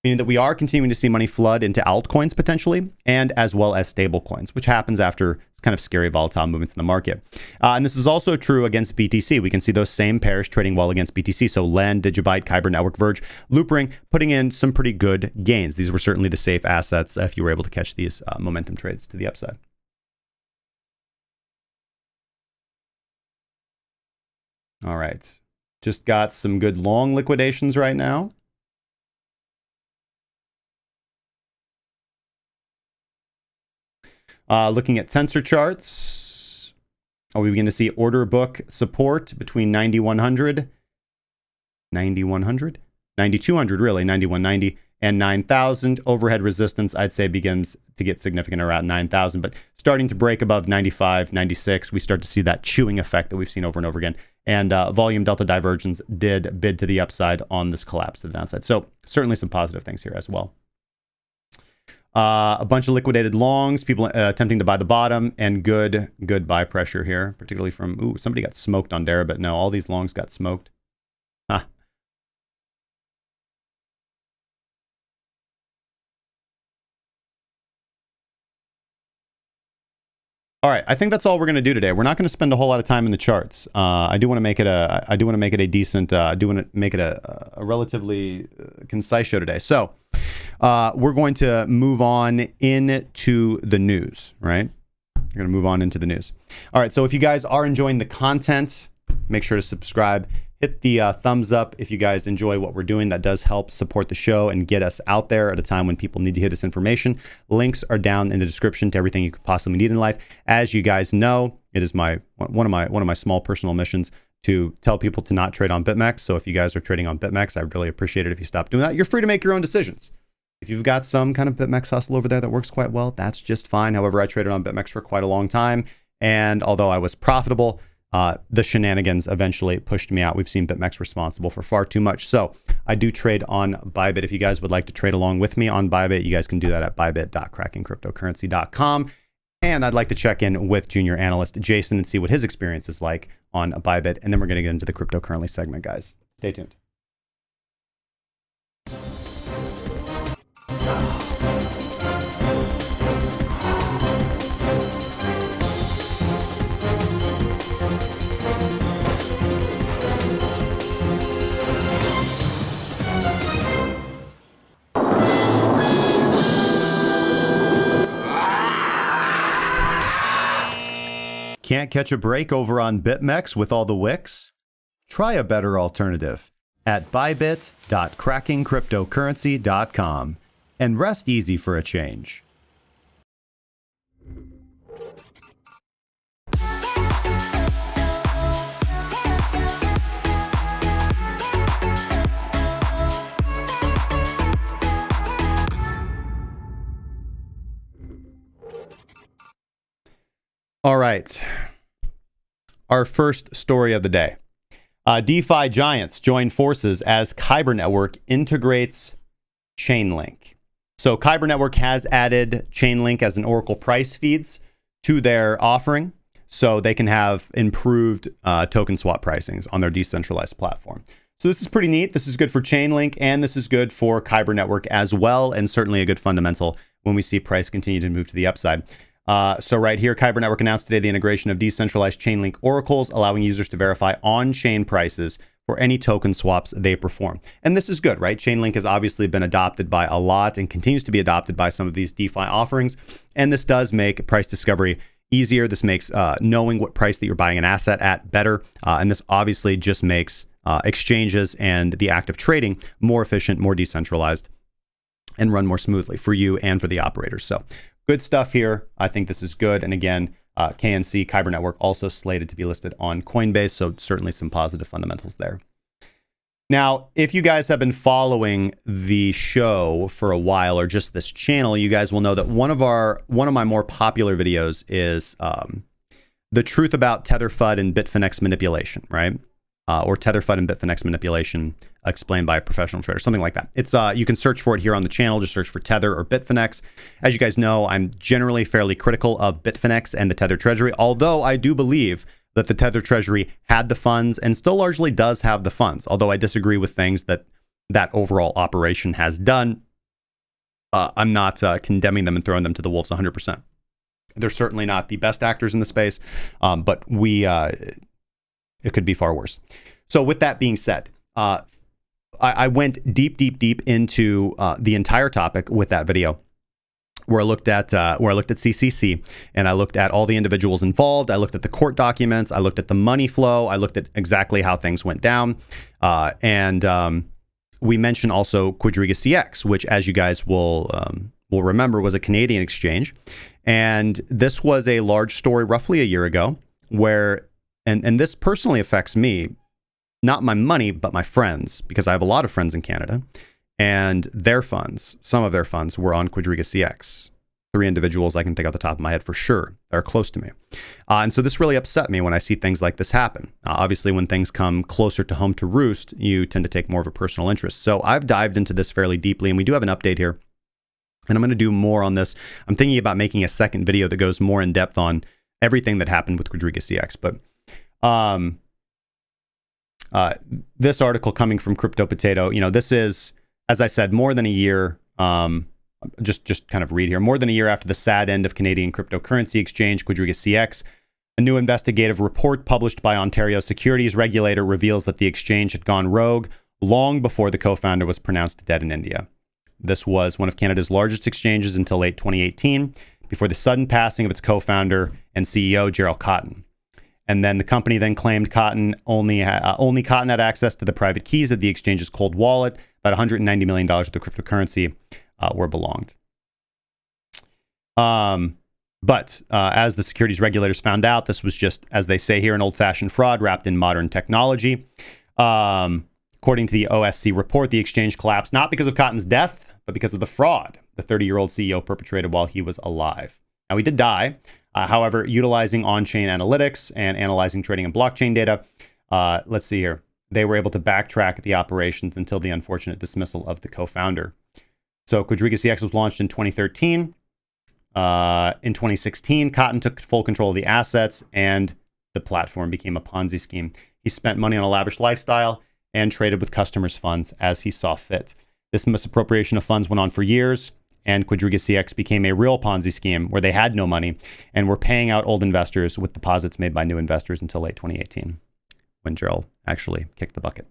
Speaker 1: meaning that we are continuing to see money flood into altcoins potentially, and as well as stable coins, which happens after kind of scary volatile movements in the market. And this is also true against BTC. We can see those same pairs trading well against BTC. So Lend, Digibyte, Kyber Network, Verge, Loopring, putting in some pretty good gains. These were certainly the safe assets if you were able to catch these momentum trades to the upside. All right. Just got some good long liquidations right now. Looking at sensor charts, are we begin to see order book support between 9100, 9200, really, 9190 and 9,000. Overhead resistance, I'd say, begins to get significant around 9,000, but starting to break above 95, 96, we start to see that chewing effect that we've seen over and over again. And volume delta divergence did bid to the upside on this collapse to the downside. So certainly some positive things here as well. A bunch of liquidated longs, people attempting to buy the bottom, and good buy pressure here, particularly from, ooh, somebody got smoked on Deribit. No, all these longs got smoked. Huh. All right, I think that's all we're going to do today. We're not going to spend a whole lot of time in the charts. I do want to make it a relatively concise show today. So we're going to move on into the news, right? We're going to move on into the news. All right, so if you guys are enjoying the content, make sure to subscribe. Hit the thumbs up if you guys enjoy what we're doing. That does help support the show and get us out there at a time when people need to hear this information. Links are down in the description to everything you could possibly need in life. As you guys know, it is one of my small personal missions to tell people to not trade on BitMEX. So if you guys are trading on BitMEX, I'd really appreciate it if you stop doing that. You're free to make your own decisions. If you've got some kind of BitMEX hustle over there that works quite well, that's just fine. However, I traded on BitMEX for quite a long time, and although I was profitable, the shenanigans eventually pushed me out. We've seen BitMEX responsible for far too much. So I do trade on ByBit. If you guys would like to trade along with me on ByBit, you guys can do that at bybit.crackingcryptocurrency.com. And I'd like to check in with junior analyst Jason and see what his experience is like on ByBit. And then we're going to get into the cryptocurrency segment, guys. Stay tuned. Can't catch a break over on BitMEX with all the wicks? Try a better alternative at bybit.crackingcryptocurrency.com and rest easy for a change. All right. Our first story of the day. DeFi giants join forces as Kyber Network integrates Chainlink. So Kyber Network has added Chainlink as an Oracle price feeds to their offering, so they can have improved token swap pricings on their decentralized platform. So this is pretty neat. This is good for Chainlink, and this is good for Kyber Network as well, and certainly a good fundamental when we see price continue to move to the upside. So right here, Kyber Network announced today the integration of decentralized Chainlink oracles, allowing users to verify on-chain prices for any token swaps they perform. And this is good, right? Chainlink has obviously been adopted by a lot and continues to be adopted by some of these DeFi offerings. And this does make price discovery easier. This makes knowing what price that you're buying an asset at better. And this obviously just makes exchanges and the act of trading more efficient, more decentralized, and run more smoothly for you and for the operators. So good stuff here. I think this is good. And again, KNC, Kyber Network, also slated to be listed on Coinbase. So certainly some positive fundamentals there. Now, if you guys have been following the show for a while, or just this channel, you guys will know that one of my more popular videos is the truth about Tether FUD and Bitfinex manipulation, right? Or Tether FUD and Bitfinex manipulation explained by a professional trader, something like that. It's you can search for it here on the channel. Just search for Tether or Bitfinex. As you guys know, I'm generally fairly critical of Bitfinex and the Tether Treasury, although I do believe that the Tether Treasury had the funds and still largely does have the funds, although I disagree with things that overall operation has done. I'm not condemning them and throwing them to the wolves 100%. They're certainly not the best actors in the space, but it could be far worse. So with that being said, I went deep into the entire topic with that video, where I looked at CCC, and I looked at all the individuals involved. I looked at the court documents. I looked at the money flow. I looked at exactly how things went down, and we mentioned also QuadrigaCX, which, as you guys will will remember, was a Canadian exchange. And this was a large story roughly a year ago where, and this personally affects me, not my money, but my friends, because I have a lot of friends in Canada, and their funds, some of their funds were on QuadrigaCX. 3 individuals I can think off the top of my head for sure that are close to me. And so this really upset me when I see things like this happen. Obviously, when things come closer to home to roost, you tend to take more of a personal interest. So I've dived into this fairly deeply, and we do have an update here. And I'm going to do more on this. I'm thinking about making a second video that goes more in depth on everything that happened with QuadrigaCX. But this article coming from Crypto Potato, this is, as I said, more than a year. Just kind of read here. More than a year after the sad end of Canadian cryptocurrency exchange QuadrigaCX, a new investigative report published by Ontario Securities Regulator reveals that the exchange had gone rogue long before the co-founder was pronounced dead in India. This was one of Canada's largest exchanges until late 2018, before the sudden passing of its co-founder and CEO, Gerald Cotton. And then the company then claimed Cotton only Cotton had access to the private keys of the exchange's cold wallet. About $190 million of the cryptocurrency were belonged. But as the securities regulators found out, this was just, as they say here, an old-fashioned fraud wrapped in modern technology. According to the OSC report, the exchange collapsed not because of Cotton's death, but because of the fraud the 30-year-old CEO perpetrated while he was alive. Now, he did die. However, utilizing on-chain analytics and analyzing trading and blockchain data, let's see here, they were able to backtrack the operations until the unfortunate dismissal of the co-founder. So QuadrigaCX was launched in 2013. In 2016, Cotton took full control of the assets and the platform became a Ponzi scheme. He spent money on a lavish lifestyle and traded with customers' funds as he saw fit. This misappropriation of funds went on for years, and QuadrigaCX became a real Ponzi scheme where they had no money and were paying out old investors with deposits made by new investors until late 2018, when Gerald actually kicked the bucket.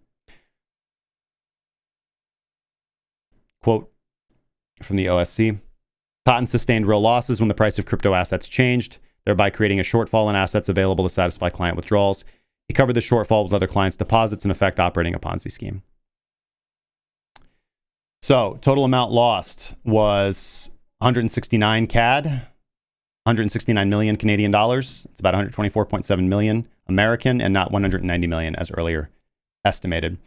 Speaker 1: Quote from the OSC, Cotton sustained real losses when the price of crypto assets changed, thereby creating a shortfall in assets available to satisfy client withdrawals. He covered the shortfall with other clients' deposits, in effect operating a Ponzi scheme. So total amount lost was 169 CAD, 169 million Canadian dollars. It's about 124.7 million American and not 190 million as earlier estimated.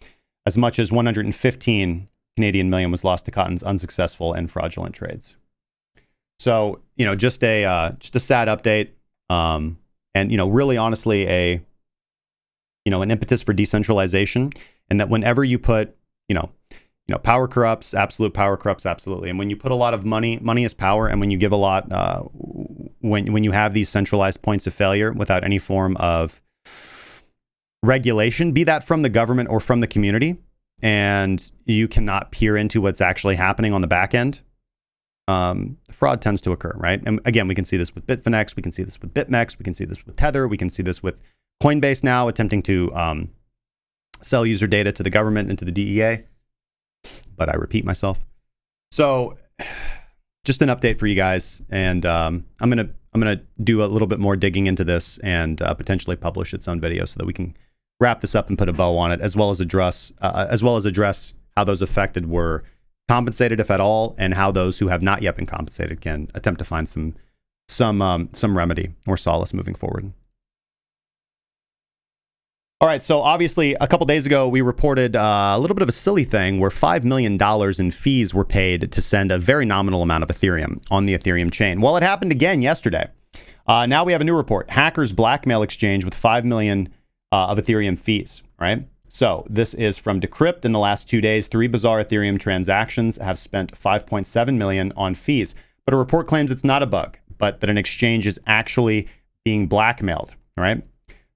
Speaker 1: As much as 115 Canadian million was lost to Cotton's unsuccessful and fraudulent trades. So, just a sad update. And, really honestly, an impetus for decentralization, and that whenever you put, power corrupts, absolute power corrupts, absolutely. And when you put a lot of money is power. And when you give a lot, when you have these centralized points of failure without any form of regulation, be that from the government or from the community, and you cannot peer into what's actually happening on the back end, fraud tends to occur, right? And again, we can see this with Bitfinex, we can see this with BitMEX, we can see this with Tether, we can see this with Coinbase now attempting to sell user data to the government and to the DEA. But I repeat myself. So just an update for you guys, and I'm gonna do a little bit more digging into this and potentially publish its own video so that we can wrap this up and put a bow on it, as well as address how those affected were compensated, if at all, and how those who have not yet been compensated can attempt to find some remedy or solace moving forward. All right, so obviously a couple days ago we reported a little bit of a silly thing where $5 million in fees were paid to send a very nominal amount of Ethereum on the Ethereum chain. Well, it happened again yesterday. Now we have a new report. Hackers blackmail exchange with $5 million of Ethereum fees, right? So this is from Decrypt. In the last 2 days, 3 bizarre Ethereum transactions have spent $5.7 million on fees. But a report claims it's not a bug, but that an exchange is actually being blackmailed, right?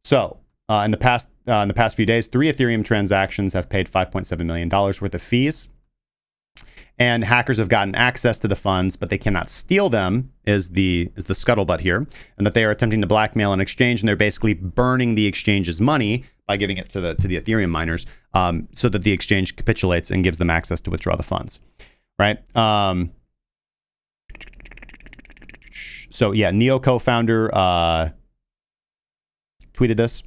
Speaker 1: So in the past few days, 3 Ethereum transactions have paid $5.7 million worth of fees. And hackers have gotten access to the funds, but they cannot steal them, is the scuttlebutt here. And that they are attempting to blackmail an exchange, and they're basically burning the exchange's money by giving it to the Ethereum miners, so that the exchange capitulates and gives them access to withdraw the funds, right? So yeah, Neo co-founder tweeted this,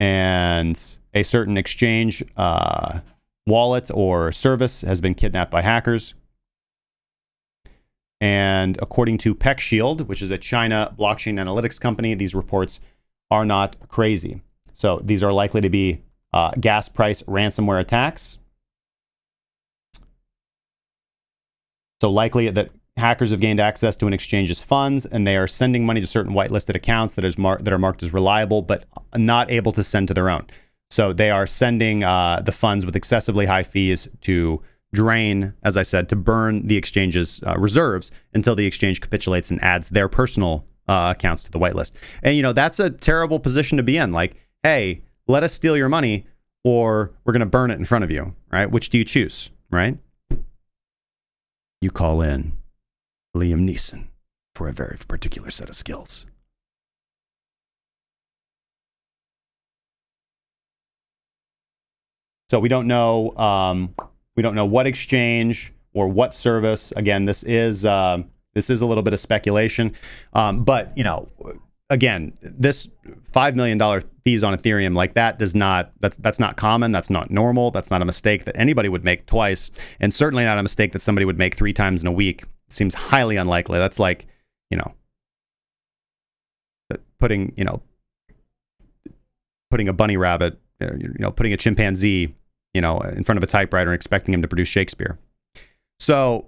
Speaker 1: and a certain exchange wallet or service has been kidnapped by hackers. And according to PeckShield, which is a China blockchain analytics company, these reports are not crazy. So these are likely to be gas price ransomware attacks. So likely that hackers have gained access to an exchange's funds, and they are sending money to certain whitelisted accounts that are marked as reliable, but not able to send to their own. So they are sending the funds with excessively high fees to drain, as I said, to burn the exchange's reserves until the exchange capitulates and adds their personal accounts to the whitelist. And, that's a terrible position to be in. Like, hey, let us steal your money or we're going to burn it in front of you, right? Which do you choose, right? You call in Liam Neeson for a very particular set of skills. So we don't know what exchange or what service. Again, this is a little bit of speculation, but again, this $5 million fees on Ethereum like that's not common. That's not normal. That's not a mistake that anybody would make twice, and certainly not a mistake that somebody would make 3 times in a week. It seems highly unlikely. That's like, putting a bunny rabbit, putting a chimpanzee, in front of a typewriter and expecting him to produce Shakespeare. So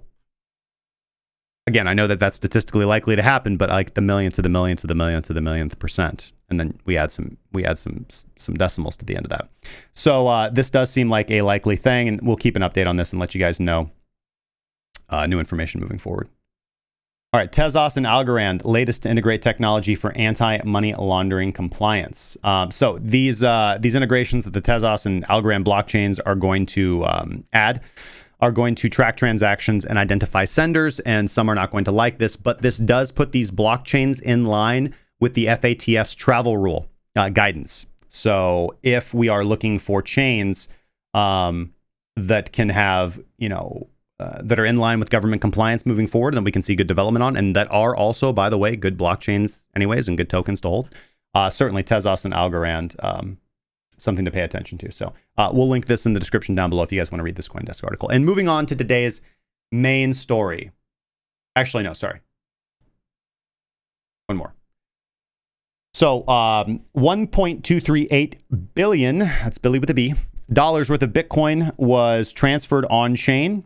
Speaker 1: again, I know that that's statistically likely to happen, but like the million to the million to the million to the millionth percent, and then we add some decimals to the end of that. So this does seem like a likely thing, and we'll keep an update on this and let you guys know new information moving forward. All right, Tezos and Algorand, latest to integrate technology for anti-money laundering compliance. So these integrations that the Tezos and Algorand blockchains are going to add are going to track transactions and identify senders, and some are not going to like this, but this does put these blockchains in line with the FATF's travel rule guidance. So if we are looking for chains that can have, that are in line with government compliance moving forward, then we can see good development on, and that are also, by the way, good blockchains anyways and good tokens to hold. Certainly Tezos and Algorand, something to pay attention to. So we'll link this in the description down below if you guys want to read this CoinDesk article. And moving on to today's main story. Actually, no, sorry. One more. So 1.238 billion, that's Billy with a B, dollars worth of Bitcoin was transferred on chain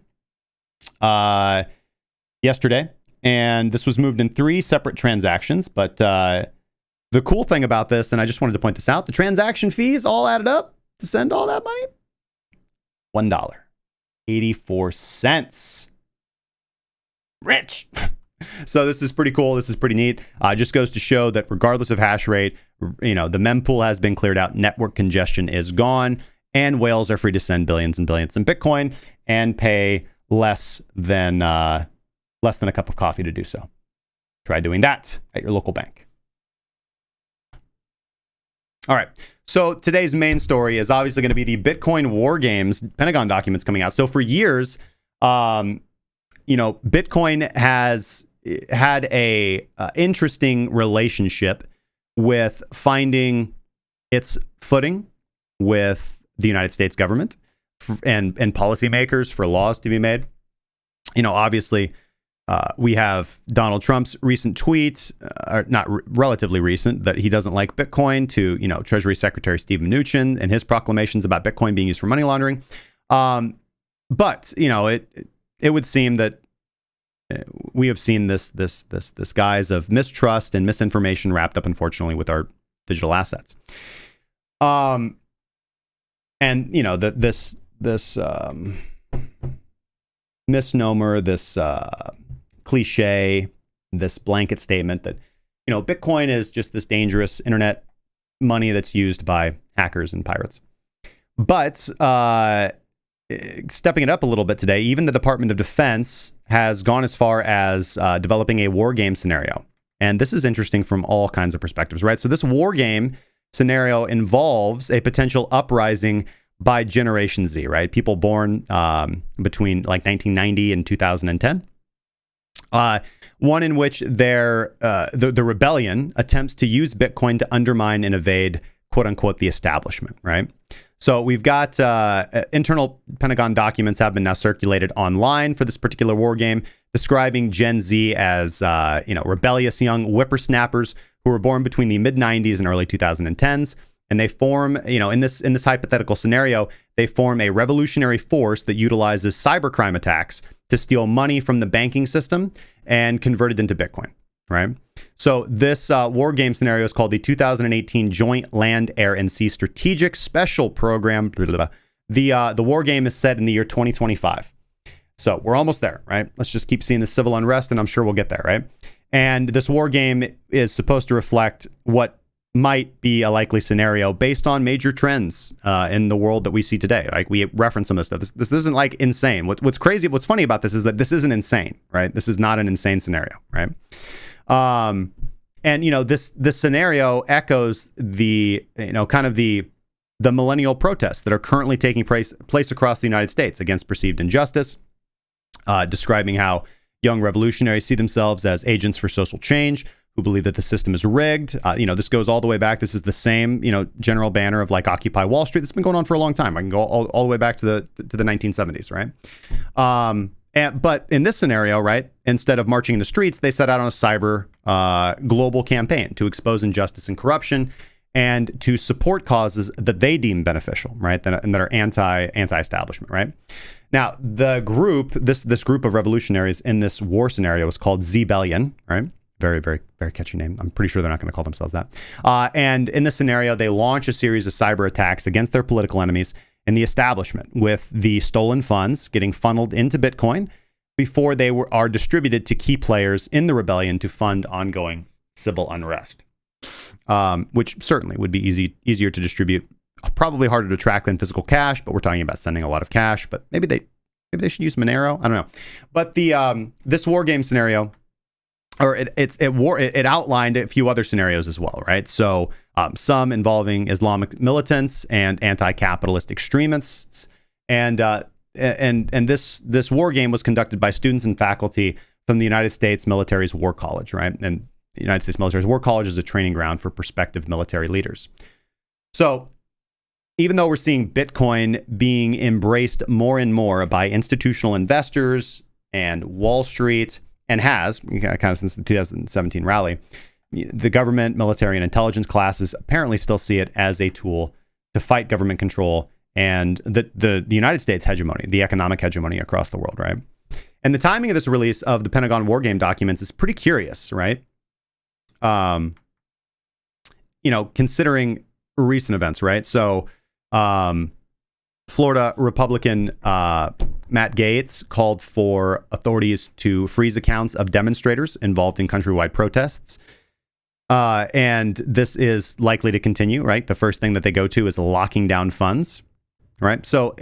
Speaker 1: yesterday, and this was moved in 3 separate transactions. But the cool thing about this, and I just wanted to point this out, the transaction fees all added up to send all that money, $1.84. Rich. So this is pretty cool. This is pretty neat. Just goes to show that regardless of hash rate, the mempool has been cleared out, network congestion is gone, and whales are free to send billions and billions in Bitcoin and pay less than a cup of coffee to do so. Try doing that at your local bank. All right. So today's main story is obviously going to be the Bitcoin war games, Pentagon documents coming out. So for years, Bitcoin has had a interesting relationship with finding its footing with the United States government and policymakers for laws to be made. Obviously, we have Donald Trump's recent tweets, relatively recent, that he doesn't like Bitcoin, to, Treasury Secretary Steve Mnuchin and his proclamations about Bitcoin being used for money laundering. But, it would seem that we have seen this guise of mistrust and misinformation wrapped up, unfortunately, with our digital assets. And, this misnomer, this cliche, this blanket statement that, Bitcoin is just this dangerous internet money that's used by hackers and pirates. But stepping it up a little bit today, even the Department of Defense has gone as far as developing a war game scenario. And this is interesting from all kinds of perspectives, right? So this war game scenario involves a potential uprising by Generation Z, right? People born between like 1990 and 2010. One in which the rebellion attempts to use Bitcoin to undermine and evade, quote unquote, the establishment, right? So we've got internal Pentagon documents have been now circulated online for this particular war game, describing Gen Z as rebellious young whippersnappers who were born between the mid 90s and early 2010s. And they form, in this hypothetical scenario, they form a revolutionary force that utilizes cybercrime attacks to steal money from the banking system and convert it into Bitcoin, right? So this war game scenario is called the 2018 Joint Land, Air, and Sea Strategic Special Program. The war game is set in the year 2025. So we're almost there, right? Let's just keep seeing the civil unrest, and I'm sure we'll get there, right? And this war game is supposed to reflect what might be a likely scenario based on major trends in the world that we see today. Like, we reference some of this stuff. This isn't like insane. What's crazy, what's funny about this is that this isn't insane, right? This is not an insane scenario, right? This scenario echoes the millennial protests that are currently taking place across the United States against perceived injustice, describing how young revolutionaries see themselves as agents for social change, who believe that the system is rigged. This goes all the way back. This is the same, general banner of like Occupy Wall Street. That's been going on for a long time. I can go all the way back to the 1970s, right? But in this scenario, right, instead of marching in the streets, they set out on a cyber global campaign to expose injustice and corruption and to support causes that they deem beneficial, right, and that are anti-establishment, right? Now, the group, this group of revolutionaries in this war scenario is called Zbellion, right? Very, very, very catchy name. I'm pretty sure they're not going to call themselves that. And in this scenario, they launch a series of cyber attacks against their political enemies in the establishment, with the stolen funds getting funneled into Bitcoin before they are distributed to key players in the rebellion to fund ongoing civil unrest, which certainly would be easier to distribute, probably harder to track than physical cash, but we're talking about sending a lot of cash. But maybe they should use Monero. I don't know. But this war game scenario, or it outlined a few other scenarios as well, right? So some involving Islamic militants and anti-capitalist extremists, and this war game was conducted by students and faculty from the United States Military's War College, right? And the United States Military's War College is a training ground for prospective military leaders. So even though we're seeing Bitcoin being embraced more and more by institutional investors and Wall Street, and has kind of since the 2017 rally, the government, military, and intelligence classes apparently still see it as a tool to fight government control and the United States hegemony, the economic hegemony across the world, right? And the timing of this release of the Pentagon war game documents is pretty curious, right? Considering recent events, right? So, Florida Republican Matt Gaetz called for authorities to freeze accounts of demonstrators involved in countrywide protests. And this is likely to continue, right? The first thing that they go to is locking down funds, right? So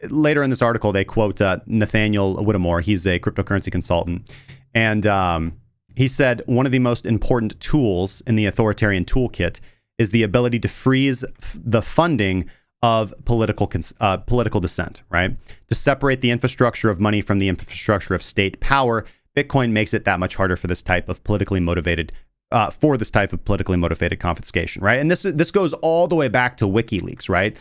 Speaker 1: later in this article, they quote Nathaniel Whittemore. He's a cryptocurrency consultant. And he said, one of the most important tools in the authoritarian toolkit is the ability to freeze the funding of political dissent, right? To separate the infrastructure of money from the infrastructure of state power, Bitcoin makes it that much harder for this type of politically motivated confiscation, right? And this goes all the way back to WikiLeaks, right?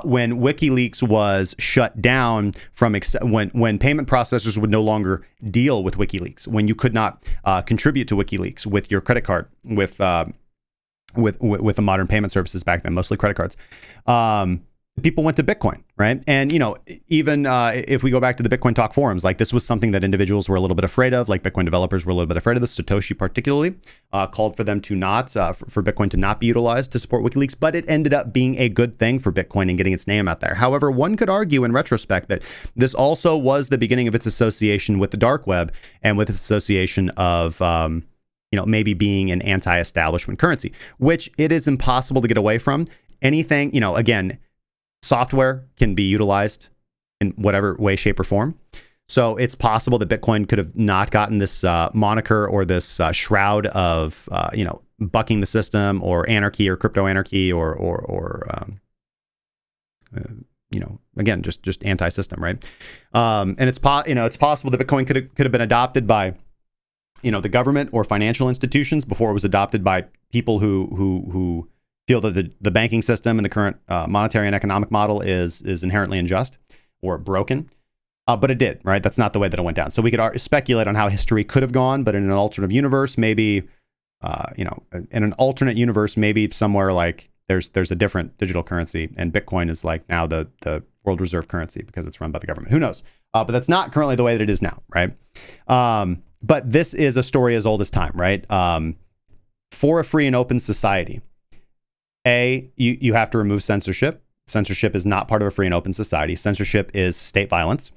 Speaker 1: When WikiLeaks was shut down when payment processors would no longer deal with WikiLeaks, when you could not contribute to WikiLeaks with your credit card, with the modern payment services back then, mostly credit cards. People went to Bitcoin, right? And, even if we go back to the Bitcoin Talk forums, like this was something that individuals were a little bit afraid of, like Bitcoin developers were a little bit afraid of this. Satoshi particularly called for them to not, for Bitcoin to not be utilized to support WikiLeaks, but it ended up being a good thing for Bitcoin and getting its name out there. However, one could argue in retrospect that this also was the beginning of its association with the dark web and with its association of, maybe being an anti-establishment currency, which it is impossible to get away from. Anything, again, software can be utilized in whatever way, shape, or form. So it's possible that Bitcoin could have not gotten this moniker or this shroud of, bucking the system or anarchy or crypto anarchy or again, just anti-system, right? And it's possible that Bitcoin could have been adopted by, the government or financial institutions before it was adopted by people who feel that the banking system and the current monetary and economic model is inherently unjust or broken. But it did, right? That's not the way that it went down. So we could speculate on how history could have gone, but in an alternate universe, maybe, in an alternate universe, maybe somewhere like there's a different digital currency, and Bitcoin is like now the world reserve currency because it's run by the government. Who knows? But that's not currently the way that it is now, right? But this is a story as old as time, right? For a free and open society, you have to remove censorship. Censorship is not part of a free and open society. Censorship is state violence.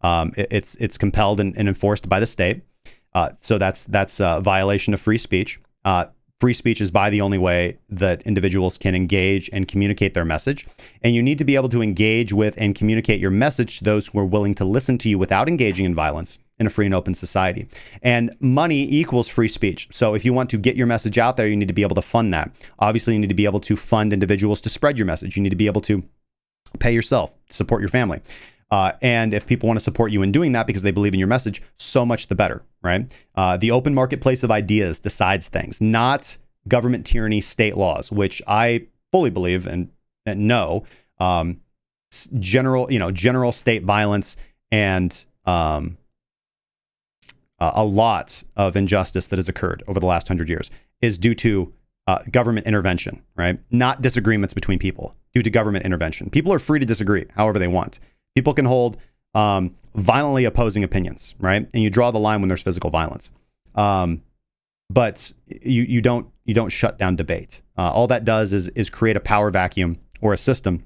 Speaker 1: It's compelled and enforced by the state. So that's a violation of free speech. Free speech is by the only way that individuals can engage and communicate their message. And you need to be able to engage with and communicate your message to those who are willing to listen to you without engaging in violence in a free and open society. And money equals free speech. So if you want to get your message out there, you need to be able to fund that. Obviously, you need to be able to fund individuals to spread your message. You need to be able to pay yourself, support your family. And if people want to support you in doing that because they believe in your message, so much the better, right? The open marketplace of ideas decides things, not government tyranny, state laws, which I fully believe and know. General state violence and a lot of injustice that has occurred over the last 100 years is due to government intervention, right? Not disagreements between people, due to government intervention. People are free to disagree however they want. People can hold violently opposing opinions, right? And you draw the line when there's physical violence. But you don't shut down debate. All that does is create a power vacuum or a system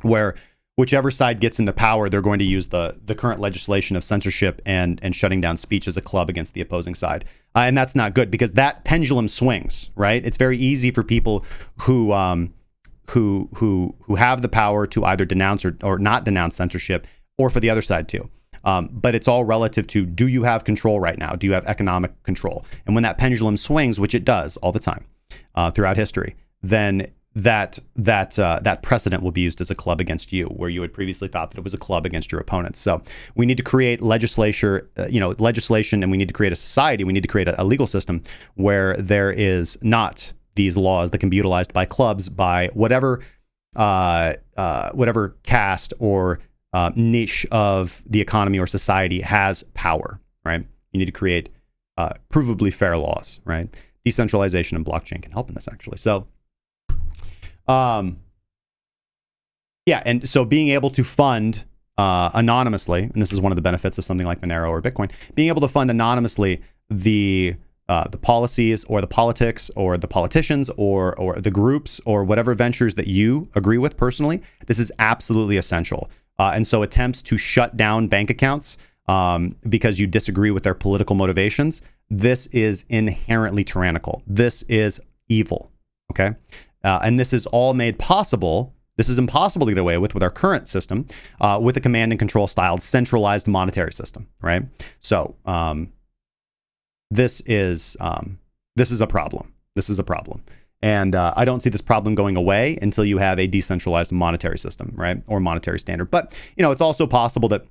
Speaker 1: where whichever side gets into power, they're going to use the current legislation of censorship and shutting down speech as a club against the opposing side. And that's not good because that pendulum swings, right? It's very easy for people who have the power to either denounce or not denounce censorship, or for the other side too. But it's all relative to, do you have control right now? Do you have economic control? And when that pendulum swings, which it does all the time throughout history, then that precedent will be used as a club against you, where you had previously thought that it was a club against your opponents. So we need to create legislation, and we need to create a society. We need to create a legal system where there is not these laws that can be utilized by clubs, by whatever caste or niche of the economy or society has power, right? You need to create provably fair laws, right? Decentralization and blockchain can help in this, actually. So, and so being able to fund anonymously, and this is one of the benefits of something like Monero or Bitcoin, being able to fund anonymously the policies or the politics or the politicians or the groups or whatever ventures that you agree with personally, this is absolutely essential. And so attempts to shut down bank accounts because you disagree with their political motivations, this is inherently tyrannical. This is evil, okay? And this is all made possible. This is impossible to get away with our current system, with a command and control styled centralized monetary system, right? So this is a problem. This is a problem. And I don't see this problem going away until you have a decentralized monetary system, right? Or monetary standard. But, it's also possible that,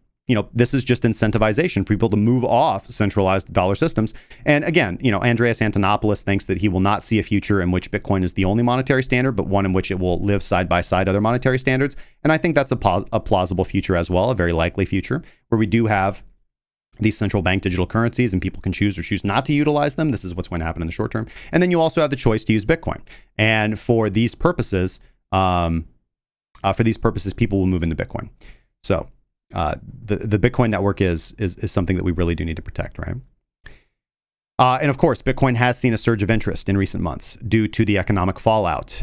Speaker 1: this is just incentivization for people to move off centralized dollar systems. And again, Andreas Antonopoulos thinks that he will not see a future in which Bitcoin is the only monetary standard, but one in which it will live side by side other monetary standards. And I think that's a plausible future as well, a very likely future, where we do have these central bank digital currencies and people can choose or choose not to utilize them. This is what's going to happen in the short term. And then you also have the choice to use Bitcoin. And for these purposes, people will move into Bitcoin. So the Bitcoin network is something that we really do need to protect, right? And of course, Bitcoin has seen a surge of interest in recent months due to the economic fallout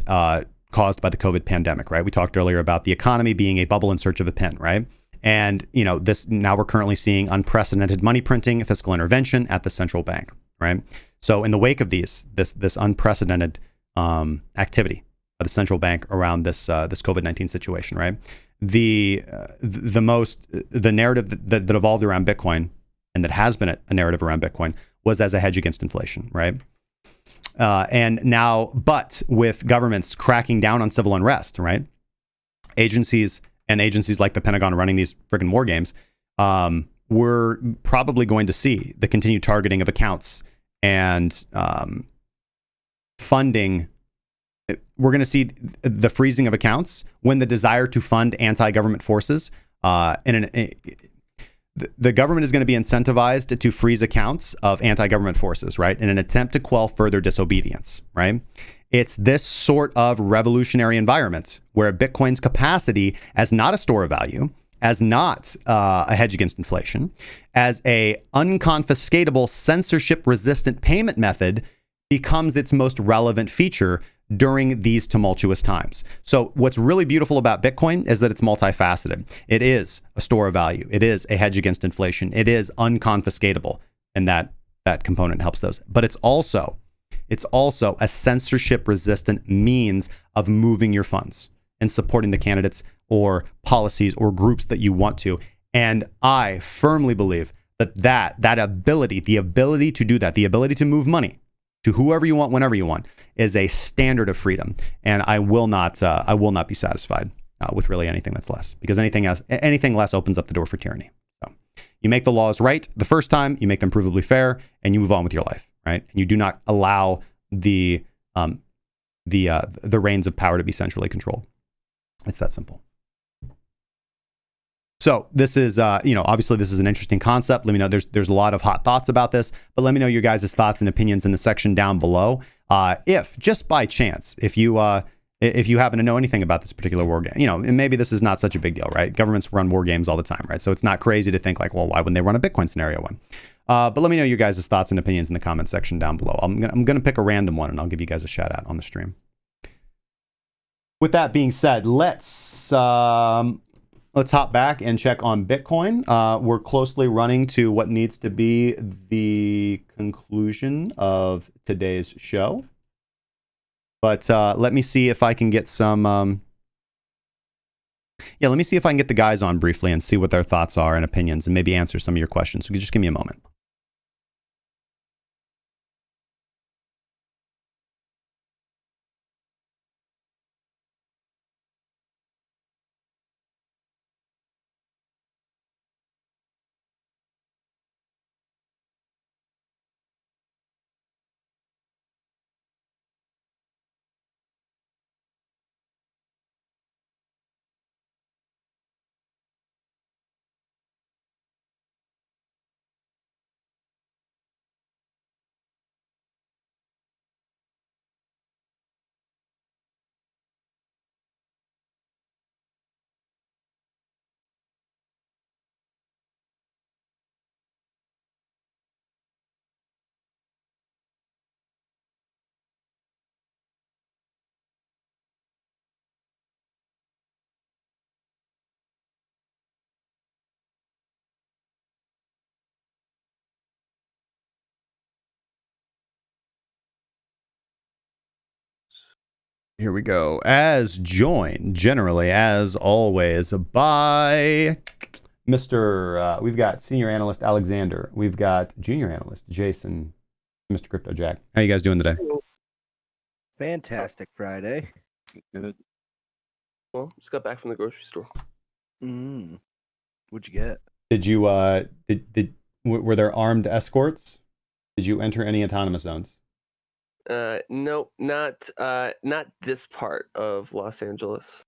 Speaker 1: caused by the COVID pandemic, right? We talked earlier about the economy being a bubble in search of a pin, right? And, now we're currently seeing unprecedented money printing, fiscal intervention at the central bank, right? So in the wake of this unprecedented activity of the central bank around this COVID-19 situation, right? The narrative that evolved around Bitcoin, and that has been a narrative around Bitcoin, was as a hedge against inflation, right? And now, but with governments cracking down on civil unrest, right? Agencies like the Pentagon running these friggin' war games, we're probably going to see the continued targeting of accounts and funding we're going to see the freezing of accounts when the desire to fund anti-government forces the government is going to be incentivized to freeze accounts of anti-government forces, right, in an attempt to quell further disobedience, right? It's this sort of revolutionary environment where Bitcoin's capacity as not a store of value, as not a hedge against inflation, as a unconfiscatable, censorship-resistant payment method becomes its most relevant feature during these tumultuous times. So what's really beautiful about Bitcoin is that it's multifaceted. It is a store of value. It is a hedge against inflation. It is unconfiscatable, and that component helps those. But it's also a censorship-resistant means of moving your funds and supporting the candidates or policies or groups that you want to. And I firmly believe that ability, the ability to do that, the ability to move money to whoever you want, whenever you want, is a standard of freedom. And I will not be satisfied with really anything that's less, because anything less opens up the door for tyranny. So you make the laws right the first time, you make them provably fair, and you move on with your life, right? And you do not allow the reins of power to be centrally controlled. It's that simple. So this is, obviously this is an interesting concept. Let me know. There's a lot of hot thoughts about this, but let me know your guys' thoughts and opinions in the section down below. If just by chance, if you happen to know anything about this particular war game, and maybe this is not such a big deal, right? Governments run war games all the time, right? So it's not crazy to think like, well, why wouldn't they run a Bitcoin scenario one? But let me know your guys' thoughts and opinions in the comment section down below. I'm gonna pick a random one and I'll give you guys a shout out on the stream. With that being said, let's hop back and check on Bitcoin. We're closely running to what needs to be the conclusion of today's show. But let me see if I can get some... let me see if I can get the guys on briefly and see what their thoughts are and opinions and maybe answer some of your questions. So just give me a moment. Here we go. As joined, generally, as always, by Mr. We've got Senior Analyst Alexander. We've got Junior Analyst Jason, Mr. Crypto Jack. How you guys doing today?
Speaker 3: Fantastic Friday.
Speaker 4: Good. Well, just got back from the grocery store.
Speaker 3: What'd you get?
Speaker 1: Did you, were there armed escorts? Did you enter any autonomous zones?
Speaker 4: No, not this part of Los Angeles.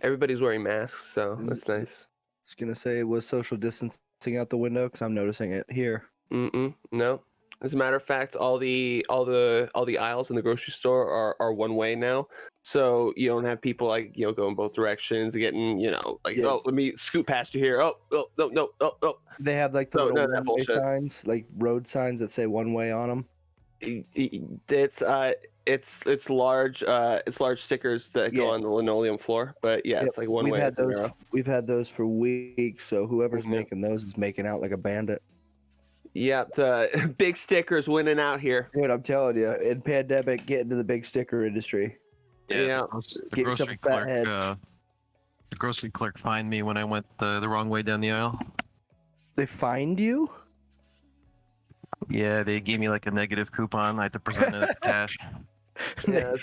Speaker 4: Everybody's wearing masks, so that's nice.
Speaker 3: I was gonna say, was social distancing out the window? Because I'm noticing it here.
Speaker 4: No. As a matter of fact, all the aisles in the grocery store are one way now, so you don't have people going both directions, getting oh, let me scoot past you here. Oh no.
Speaker 3: They have like the little one-way signs, like road signs that say one way on them.
Speaker 4: It's large stickers that go on the linoleum floor, but it's like one way.
Speaker 3: We've had those for weeks, so whoever's making those is making out like a bandit.
Speaker 4: Yeah, the big stickers winning out here.
Speaker 3: Dude, I'm telling you, in pandemic, get into the big sticker industry.
Speaker 4: Yeah.
Speaker 5: The grocery clerk fined me when I went the wrong way down the aisle.
Speaker 3: They fined you?
Speaker 5: Yeah, they gave me like a negative coupon. I had to present it as cash.
Speaker 4: Yeah,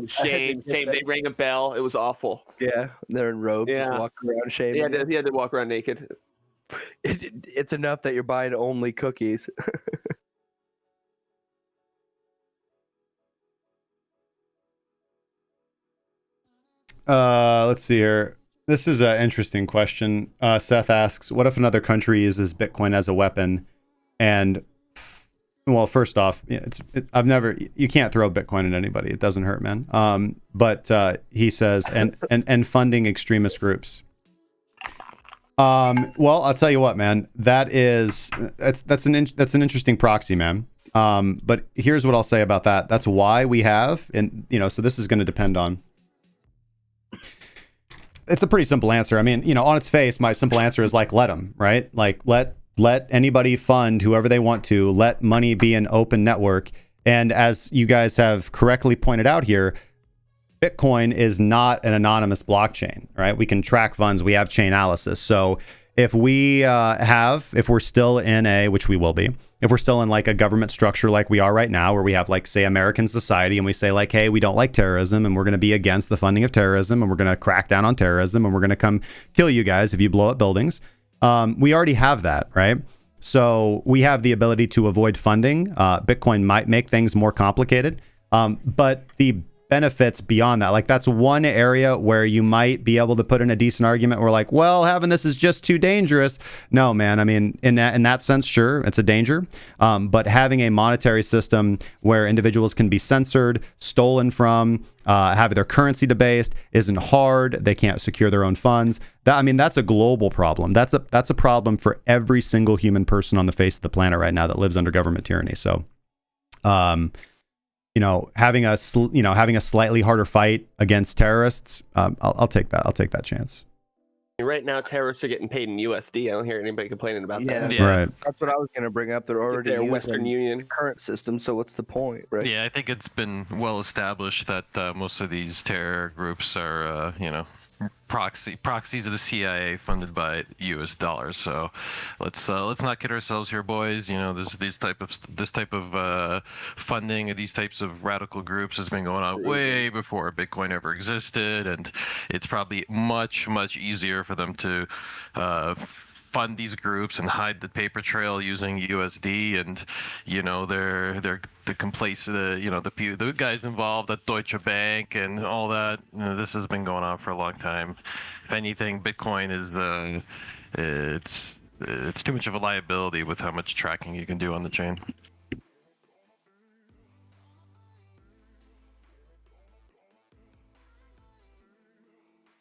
Speaker 4: shame. They rang a bell. It was awful.
Speaker 3: Yeah, they're in robes, just walking around shaming.
Speaker 4: Yeah, they had to walk around naked.
Speaker 3: It's enough that you're buying only cookies.
Speaker 1: Let's see here. This is an interesting question. Seth asks, what if another country uses Bitcoin as a weapon? And well, first off, you can't throw Bitcoin at anybody. It doesn't hurt, man. But he says, and funding extremist groups. Well, I'll tell you what, man. That's an interesting proxy, man. But here's what I'll say about that. That's why we have, and so this is going to depend on. It's a pretty simple answer. I mean, on its face, my simple answer is like, let them, right? Like, let anybody fund whoever they want to. Let money be an open network. And as you guys have correctly pointed out here, Bitcoin is not an anonymous blockchain, right? We can track funds. We have Chainalysis. So if we're still in which we will be, if we're still in like a government structure like we are right now, where we have like, say, American society, and we say like, hey, we don't like terrorism and we're going to be against the funding of terrorism and we're going to crack down on terrorism and we're going to come kill you guys if you blow up buildings. We already have that, right? So we have the ability to avoid funding. Bitcoin might make things more complicated, but the benefits beyond that, like that's one area where you might be able to put in a decent argument where like, well, having this is just too dangerous. No, man. I mean, in that sense, sure, it's a danger. But having a monetary system where individuals can be censored, stolen from, have their currency debased isn't hard. They can't secure their own funds. That's a global problem. That's a problem for every single human person on the face of the planet right now that lives under government tyranny. So, having a slightly harder fight against terrorists, I'll take that. I'll take that chance.
Speaker 4: Right now, terrorists are getting paid in USD. I don't hear anybody complaining about that.
Speaker 5: Yeah.
Speaker 1: Right.
Speaker 3: That's what I was going to bring up. They're already
Speaker 4: They're
Speaker 3: using
Speaker 4: Western Union
Speaker 3: the current system, so what's the point, right?
Speaker 5: Yeah, I think it's been well established that most of these terror groups are, proxies of the CIA funded by U.S. dollars. So let's not kid ourselves here, boys. This type of funding of these types of radical groups has been going on way before Bitcoin ever existed, and it's probably much easier for them to fund these groups and hide the paper trail using USD, and they're the guys involved at Deutsche Bank and all that. This has been going on for a long time. If anything, Bitcoin is it's too much of a liability with how much tracking you can do on the chain.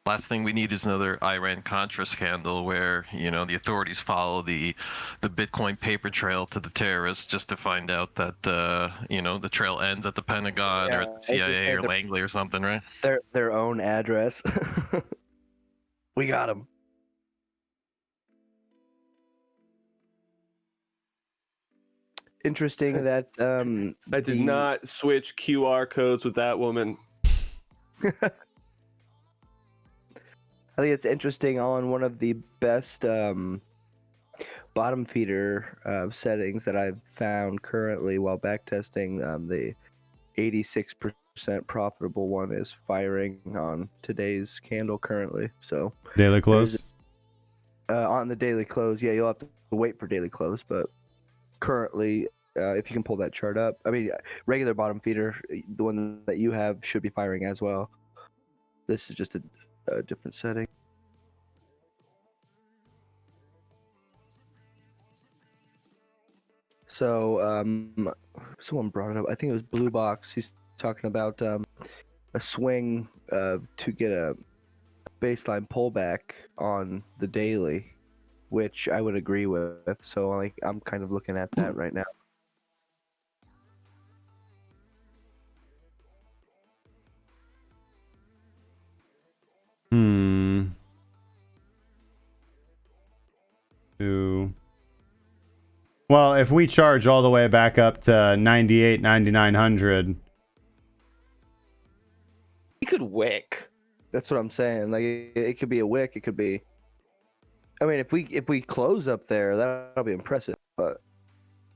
Speaker 5: Last thing we need is another Iran-Contra scandal where, the authorities follow the Bitcoin paper trail to the terrorists just to find out that, the trail ends at the Pentagon or at the CIA or Langley or something, right?
Speaker 3: Their own address. We got them. Interesting that
Speaker 4: I did not switch QR codes with that woman.
Speaker 3: I think it's interesting on one of the best bottom feeder settings that I've found currently while backtesting. The 86% profitable one is firing on today's candle currently. So
Speaker 1: daily close?
Speaker 3: On the daily close, yeah, you'll have to wait for daily close. But currently, if you can pull that chart up, regular bottom feeder, the one that you have should be firing as well. This is just a different setting. So someone brought it up. I think it was Blue Box. He's talking about a swing to get a baseline pullback on the daily, which I would agree with. So I'm kind of looking at that right now.
Speaker 1: Well, if we charge all the way back up to 98, 9900,
Speaker 4: We could wick.
Speaker 3: That's what I'm saying. Like it could be a wick. It could be. I mean, if we close up there, that'll be impressive. But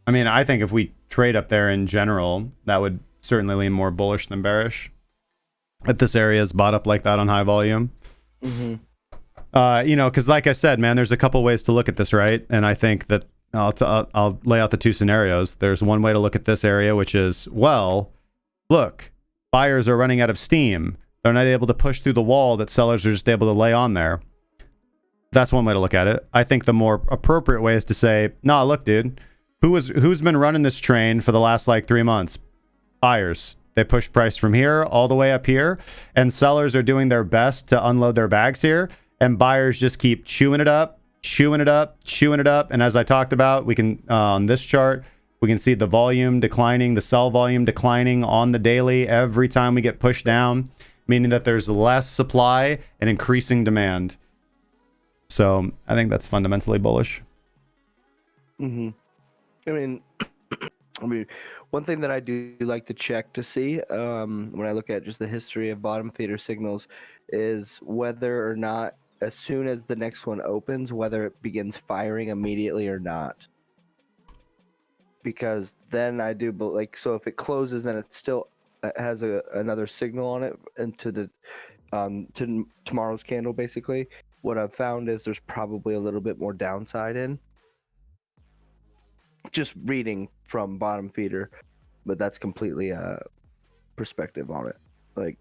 Speaker 1: I think if we trade up there in general, that would certainly lean more bullish than bearish. If this area is bought up like that on high volume.
Speaker 3: Mm-hmm.
Speaker 1: Because like I said, man, there's a couple ways to look at this, right? And I think that I'll lay out the two scenarios. There's one way to look at this area, which is, well, look, buyers are running out of steam. They're not able to push through the wall that sellers are just able to lay on there. That's one way to look at it. I think the more appropriate way is to say, nah, look, dude, who's been running this train for the last like 3 months? Buyers. They push price from here all the way up here, and sellers are doing their best to unload their bags here, and buyers just keep chewing it up, chewing it up, chewing it up. And as I talked about, we can on this chart, we can see the volume declining, the sell volume declining on the daily every time we get pushed down, meaning that there's less supply and increasing demand. So I think that's fundamentally bullish.
Speaker 3: Mm-hmm. I mean, one thing that I do like to check to see when I look at just the history of bottom feeder signals is whether or not, as soon as the next one opens, whether it begins firing immediately or not. Because then I do, but like, so if it closes and it still has another signal on it into the to tomorrow's candle, basically, what I've found is there's probably a little bit more downside in. Just reading from bottom feeder, but that's completely perspective on it. Like,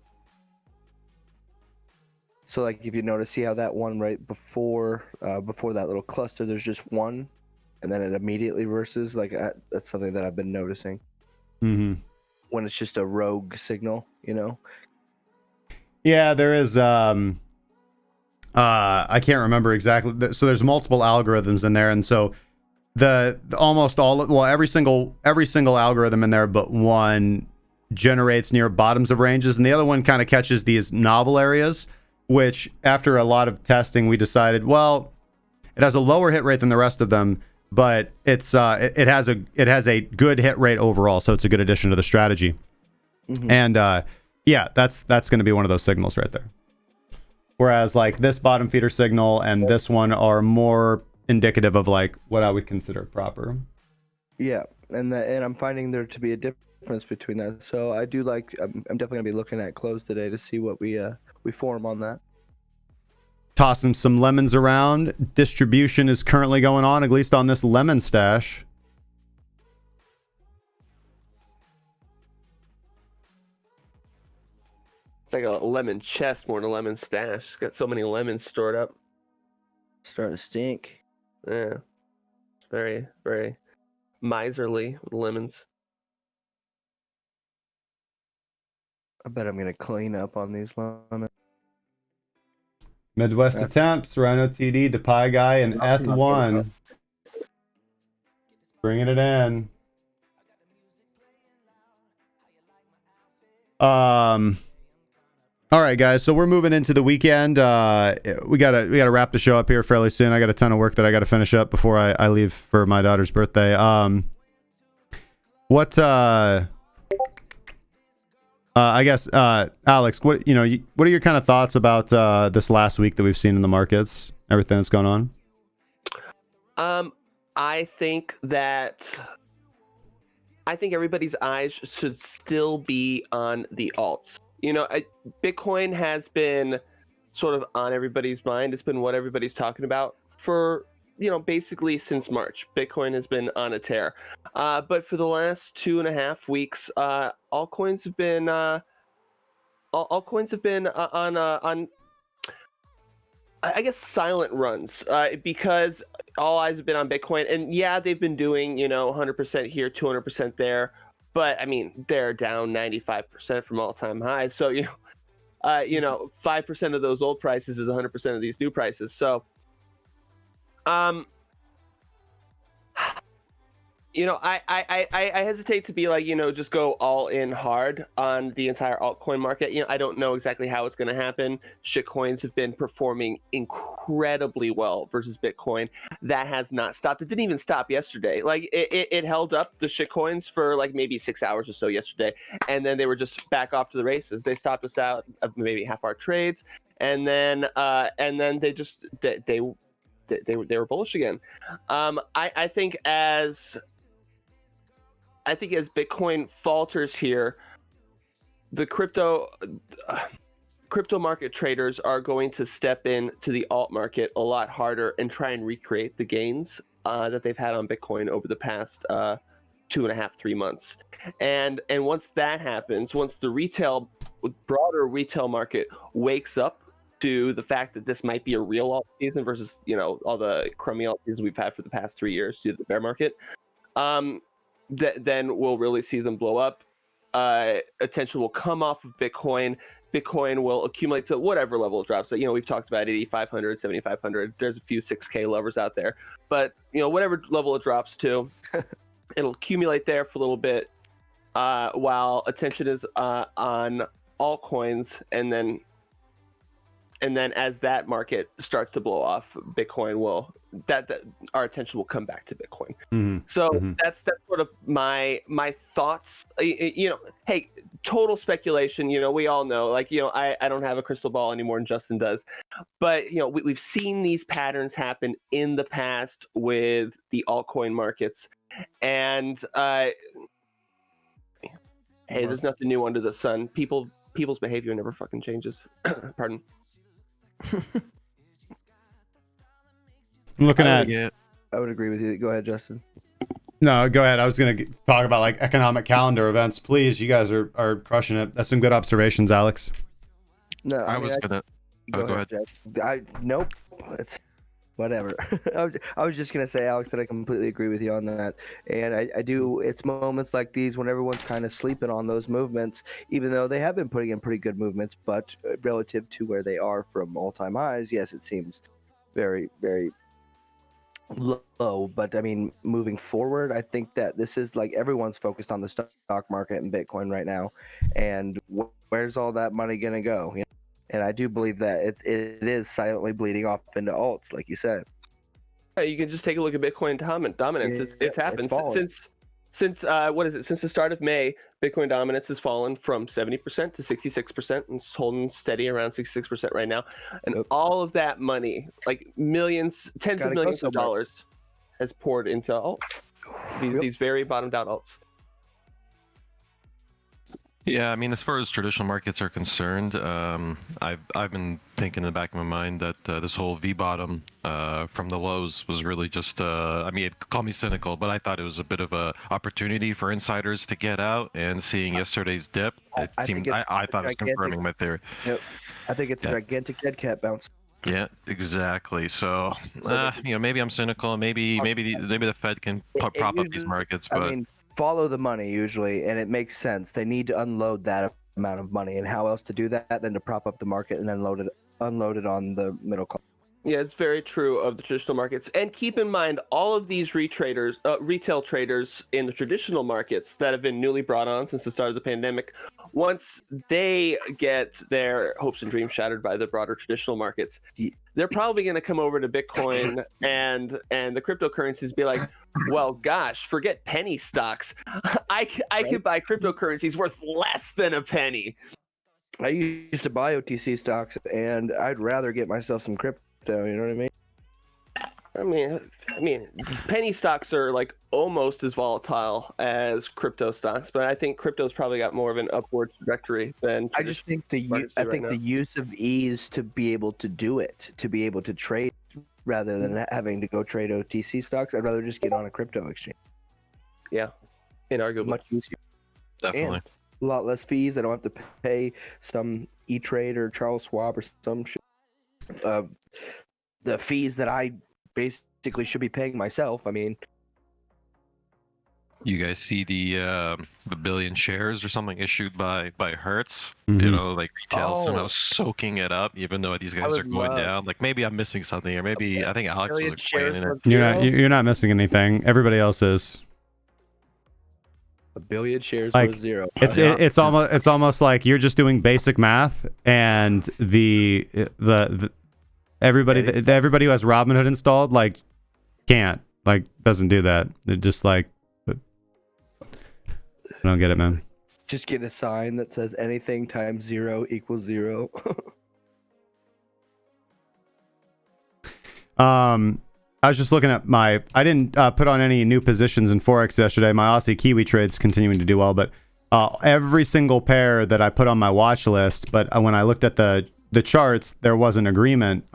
Speaker 3: so like if you notice, see how that one right before that little cluster, there's just one, and then it immediately reverses. Like that's something that I've been noticing.
Speaker 1: Mm-hmm.
Speaker 3: When it's just a rogue signal, you know.
Speaker 1: Yeah, there is. I can't remember exactly. So there's multiple algorithms in there, and so every single algorithm in there but one generates near bottoms of ranges, and the other one kind of catches these novel areas, which after a lot of testing we decided, well, it has a lower hit rate than the rest of them, but it has a good hit rate overall, so it's a good addition to the strategy. Mm-hmm. And yeah, that's going to be one of those signals right there. Whereas like this bottom feeder signal and this one are more indicative of like what I would consider proper. Yeah, and I'm finding there to be a difference between that. So I do like. I'm definitely gonna be looking at close today to see what we form on that. Tossing some lemons around. Distribution is currently going on, at least on this lemon stash.
Speaker 4: It's like a lemon chest more than a lemon stash. It's got so many lemons stored up.
Speaker 3: Starting to stink.
Speaker 4: Yeah. Very, very miserly with lemons.
Speaker 3: I bet I'm going to clean up on these lemons.
Speaker 1: Midwest attempts, Rhino TD, DePi Guy, and ETH1. Bringing it in. All right, guys. So we're moving into the weekend. We gotta wrap the show up here fairly soon. I got a ton of work that I gotta finish up before I leave for my daughter's birthday. I guess Alex, what are your kind of thoughts about this last week that we've seen in the markets? Everything that's going on.
Speaker 4: I think everybody's eyes should still be on the alts. Bitcoin has been sort of on everybody's mind. It's been what everybody's talking about for, basically since March. Bitcoin has been on a tear. But for the last 2.5 weeks, altcoins have been on I guess silent runs, because all eyes have been on Bitcoin. And yeah, they've been doing, 100% here, 200% there. But I mean, they're down 95% from all-time highs. So 5% of those old prices is 100% of these new prices. So, I hesitate to be like, just go all in hard on the entire altcoin market. I don't know exactly how it's going to happen. Shitcoins have been performing incredibly well versus Bitcoin. That has not stopped. It didn't even stop yesterday. Like it held up the shitcoins for like maybe 6 hours or so yesterday, and then they were just back off to the races. They stopped us out of maybe half-hour trades, and then they just they were bullish again. I think as Bitcoin falters here, the crypto market traders are going to step in to the alt market a lot harder and try and recreate the gains that they've had on Bitcoin over the past 2.5-3 months. And once that happens, once the retail broader retail market wakes up to the fact that this might be a real alt season versus, you know, all the crummy alt seasons we've had for the past 3 years due to the bear market, then we'll really see them blow up. Attention will come off of Bitcoin. Bitcoin will accumulate to whatever level it drops. So, you know, we've talked about 8,500, 7,500. There's a few 6K lovers out there, but you know, whatever level it drops to, it'll accumulate there for a little bit, while attention is on altcoins, and then as that market starts to blow off, Bitcoin will that our attention will come back to Bitcoin. So that's sort of my thoughts. You know, hey, total speculation. You know, we all know, like, you know, I don't have a crystal ball anymore, and Justin does, but you know, we've seen these patterns happen in the past with the altcoin markets, and hey, there's nothing new under the sun. People's behavior never fucking changes. Pardon.
Speaker 1: I'm looking at.
Speaker 3: I would agree with you. Go ahead, Justin.
Speaker 1: No, go ahead. I was going to talk about like economic calendar events. Please, you guys are crushing it. That's some good observations, Alex.
Speaker 3: No,
Speaker 5: I was gonna.
Speaker 3: Go ahead. Jeff. Nope. It's whatever. I was just gonna say, Alex, that I completely agree with you on that. And I do. It's moments like these when everyone's kind of sleeping on those movements, even though they have been putting in pretty good movements, but relative to where they are from all-time highs, yes, it seems very, very low. But I mean, moving forward, I think that this is like everyone's focused on the stock market and Bitcoin right now, and where's all that money gonna go? You know? And I do believe that it is silently bleeding off into alts, like you said.
Speaker 4: Yeah, you can just take a look at Bitcoin dominance. It's happened since what is it? Since the start of May, Bitcoin dominance has fallen from 70% to 66%, and it's holding steady around 66% right now. And all of that money, like millions, tens of millions of dollars, has poured into alts. These very bottomed out alts.
Speaker 5: Yeah, I mean, as far as traditional markets are concerned, I've been thinking in the back of my mind that this whole V bottom from the lows was really just, I mean, call me cynical, but I thought it was a bit of a opportunity for insiders to get out. And seeing yesterday's dip, I thought it was confirming my theory.
Speaker 3: Yep, I think it's a gigantic dead cat bounce.
Speaker 5: Yeah, exactly. So, you know, maybe I'm cynical. Maybe the Fed can prop up these markets, but.
Speaker 3: I mean, follow the money usually, and it makes sense. They need to unload that amount of money, and how else to do that than to prop up the market and then unload it on the middle class.
Speaker 4: Yeah, it's very true of the traditional markets. And keep in mind, all of these retail traders in the traditional markets that have been newly brought on since the start of the pandemic, once they get their hopes and dreams shattered by the broader traditional markets, they're probably going to come over to Bitcoin and the cryptocurrencies, be like, well, gosh, forget penny stocks. I could buy cryptocurrencies worth less than a penny.
Speaker 3: I used to buy OTC stocks, and I'd rather get myself some crypto. You know what I mean?
Speaker 4: I mean, penny stocks are like almost as volatile as crypto stocks, but I think crypto's probably got more of an upward trajectory than.
Speaker 3: I just think the use of ease to be able to do it, to be able to trade, rather than having to go trade OTC stocks. I'd rather just get on a crypto exchange.
Speaker 4: Yeah, inarguably.
Speaker 3: Much easier.
Speaker 5: Definitely.
Speaker 3: And a lot less fees. I don't have to pay some E-Trade or Charles Schwab or some shit. The fees that I basically should be paying myself. I mean,
Speaker 5: you guys see the billion shares or something issued by Hertz? You know, like retail somehow soaking it up, even though these guys are going down. Like maybe I'm missing something, or maybe I think Alex was explaining it.
Speaker 1: You're not missing anything. Everybody else is.
Speaker 3: A billion shares
Speaker 1: like,
Speaker 3: was zero.
Speaker 1: It's almost like you're just doing basic math, and the everybody who has Robinhood installed doesn't do that. They're just like, I don't get it, man.
Speaker 3: Just get a sign that says anything times 0 equals 0.
Speaker 1: I was just looking at I didn't put on any new positions in FOREX yesterday. My Aussie Kiwi trade's continuing to do well, but every single pair that I put on my watch list, but when I looked at the charts, there was an agreement.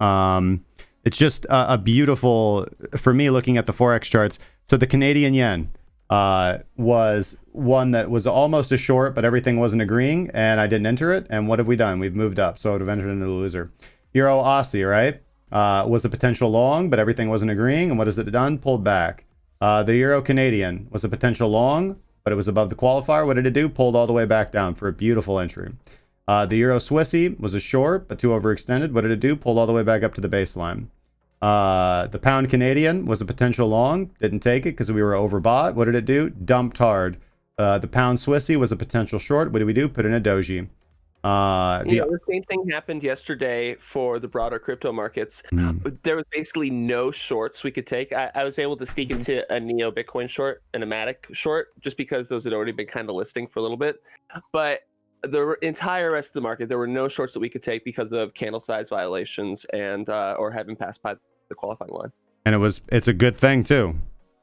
Speaker 1: It's just a beautiful, for me, looking at the FOREX charts. So the Canadian yen, was one that was almost a short, but everything wasn't agreeing, and I didn't enter it. And what have we done? We've moved up, so I would have entered into the loser. Euro Aussie, right? Was a potential long, but everything wasn't agreeing. And what has it done? Pulled back. The Euro Canadian was a potential long, but it was above the qualifier. What did it do? Pulled all the way back down for a beautiful entry. The Euro Swissy was a short, but too overextended. What did it do? Pulled all the way back up to the baseline. The Pound Canadian was a potential long. Didn't take it because we were overbought. What did it do? Dumped hard. The Pound Swissy was a potential short. What did we do? Put in a doji.
Speaker 4: The same thing happened yesterday for the broader crypto markets. There was basically no shorts we could take. I was able to sneak into a Neo Bitcoin short and a Matic short just because those had already been kind of listing for a little bit. But the entire rest of the market, there were no shorts that we could take because of candle size violations and or having passed by the qualifying line.
Speaker 1: And it's a good thing too.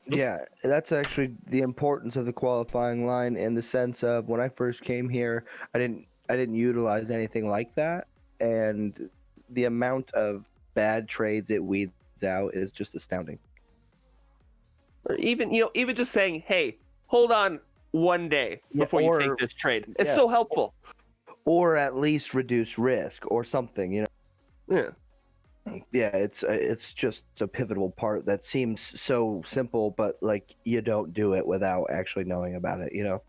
Speaker 3: Yeah, that's actually the importance of the qualifying line in the sense of when I first came here, I didn't utilize anything like that, and the amount of bad trades it weeds out is just astounding.
Speaker 4: Or even just saying, hey, hold on one day before you take this trade. It's so helpful.
Speaker 3: Or at least reduce risk or something, you know.
Speaker 4: Yeah.
Speaker 3: Yeah, it's just a pivotal part that seems so simple, but like you don't do it without actually knowing about it, you know.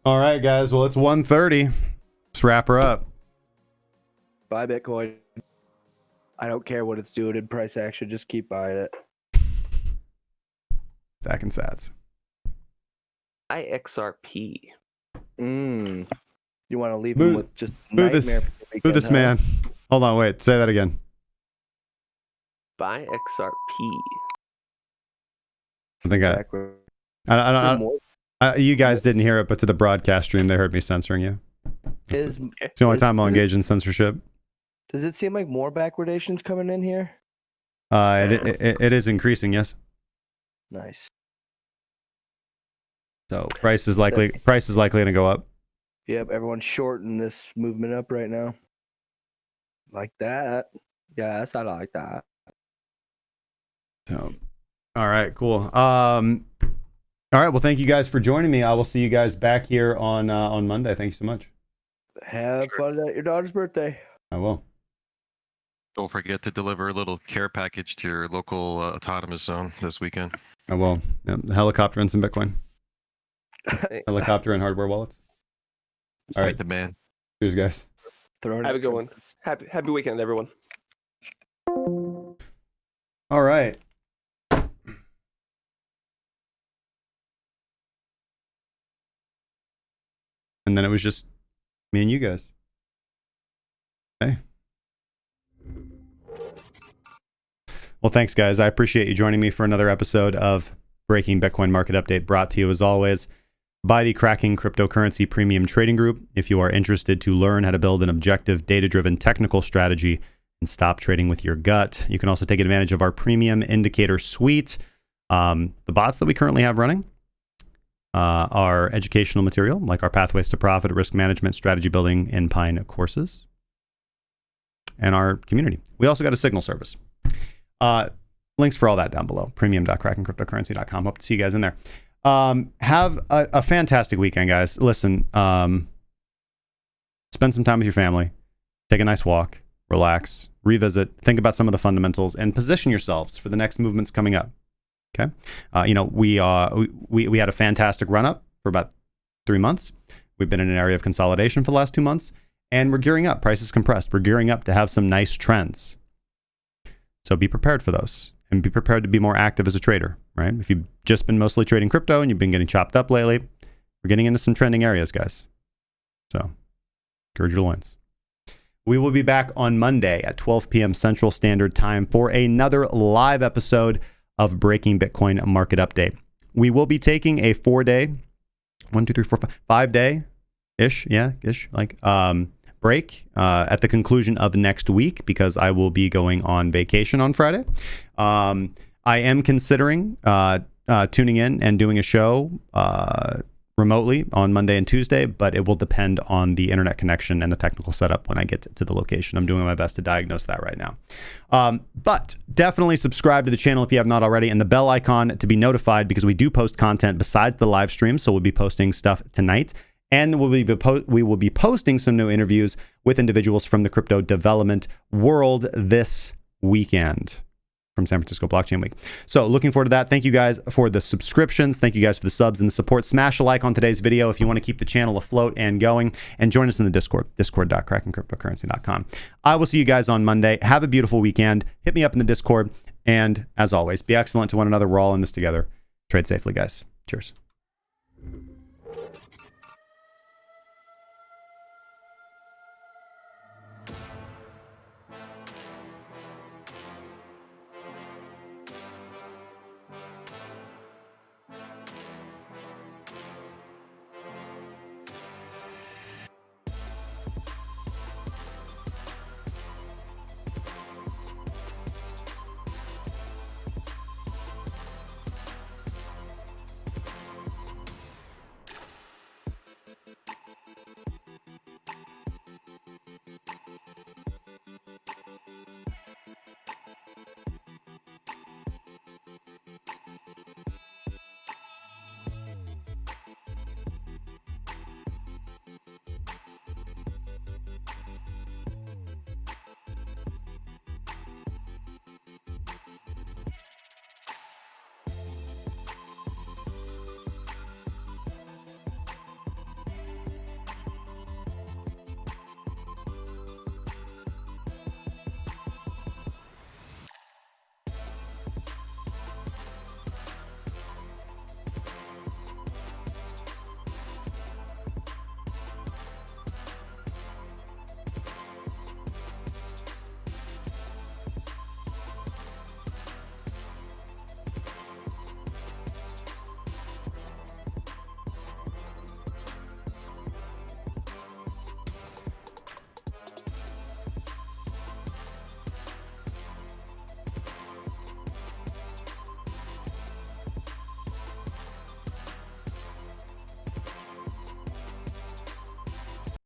Speaker 1: All right, guys. Well, it's 1:30. Let's wrap her up.
Speaker 3: Buy Bitcoin. I don't care what it's doing in price action. Just keep buying it.
Speaker 1: Stacking sats.
Speaker 4: IXRP.
Speaker 3: You want to leave him with just nightmare?
Speaker 1: Who this man? Hold on, wait. Say that again.
Speaker 4: Buy XRP.
Speaker 1: I think I don't. You guys didn't hear it, but to the broadcast stream, they heard me censoring you. It's the only time I'll engage in censorship.
Speaker 3: Does it seem like more backwardations coming in here?
Speaker 1: It is increasing, yes.
Speaker 3: Nice.
Speaker 1: So price is likely going to go up.
Speaker 3: Yep, everyone's shorting this movement up right now. Like that. Yes, I like that.
Speaker 1: So, all right, cool. All right, well, thank you guys for joining me. I will see you guys back here on Monday. Thank you so much.
Speaker 3: Have fun at your daughter's birthday.
Speaker 1: I will.
Speaker 5: Don't forget to deliver a little care package to your local autonomous zone this weekend.
Speaker 1: I will. Yep, helicopter and some Bitcoin. Helicopter and hardware wallets. All right,
Speaker 5: the man.
Speaker 1: Cheers, guys.
Speaker 4: Have a good one. Happy weekend, everyone.
Speaker 1: All right. And then it was just me and you guys. Hey. Well, thanks, guys. I appreciate you joining me for another episode of Breaking Bitcoin Market Update, brought to you, as always, by the Cracking Cryptocurrency Premium Trading Group. If you are interested to learn how to build an objective, data-driven technical strategy and stop trading with your gut, you can also take advantage of our premium indicator suite. The bots that we currently have running are educational material, like our Pathways to Profit, risk management, strategy building, and Pine courses, and our community. We also got a Signal service. Links for all that down below. premium.crackingcryptocurrency.com. Hope to see you guys in there. Have a fantastic weekend, guys. Listen, spend some time with your family, take a nice walk, relax, revisit, think about some of the fundamentals, and position yourselves for the next movements coming up. Okay. We had a fantastic run up for about 3 months. We've been in an area of consolidation for the last 2 months, and we're gearing up. Price is compressed. We're gearing up to have some nice trends. So be prepared for those, and be prepared to be more active as a trader, right? If you've just been mostly trading crypto and you've been getting chopped up lately, we're getting into some trending areas, guys. So gird your loins. We will be back on Monday at 12 p.m. Central Standard Time for another live episode of Breaking Bitcoin Market Update. We will be taking a 5-day, break at the conclusion of next week, because I will be going on vacation on Friday. I am considering tuning in and doing a show remotely on Monday and Tuesday, but it will depend on the internet connection and the technical setup when I get to the location. I'm doing my best to diagnose that right now. But definitely subscribe to the channel if you have not already, and the bell icon to be notified, because we do post content besides the live stream. So we'll be posting stuff tonight, and we will be posting some new interviews with individuals from the crypto development world this weekend from San Francisco Blockchain Week. So looking forward to that. Thank you guys for the subscriptions. Thank you guys for the subs and the support. Smash a like on today's video if you want to keep the channel afloat and going, and join us in the Discord, discord.krakencryptocurrency.com. I will see you guys on Monday. Have a beautiful weekend. Hit me up in the Discord. And as always, be excellent to one another. We're all in this together. Trade safely, guys. Cheers.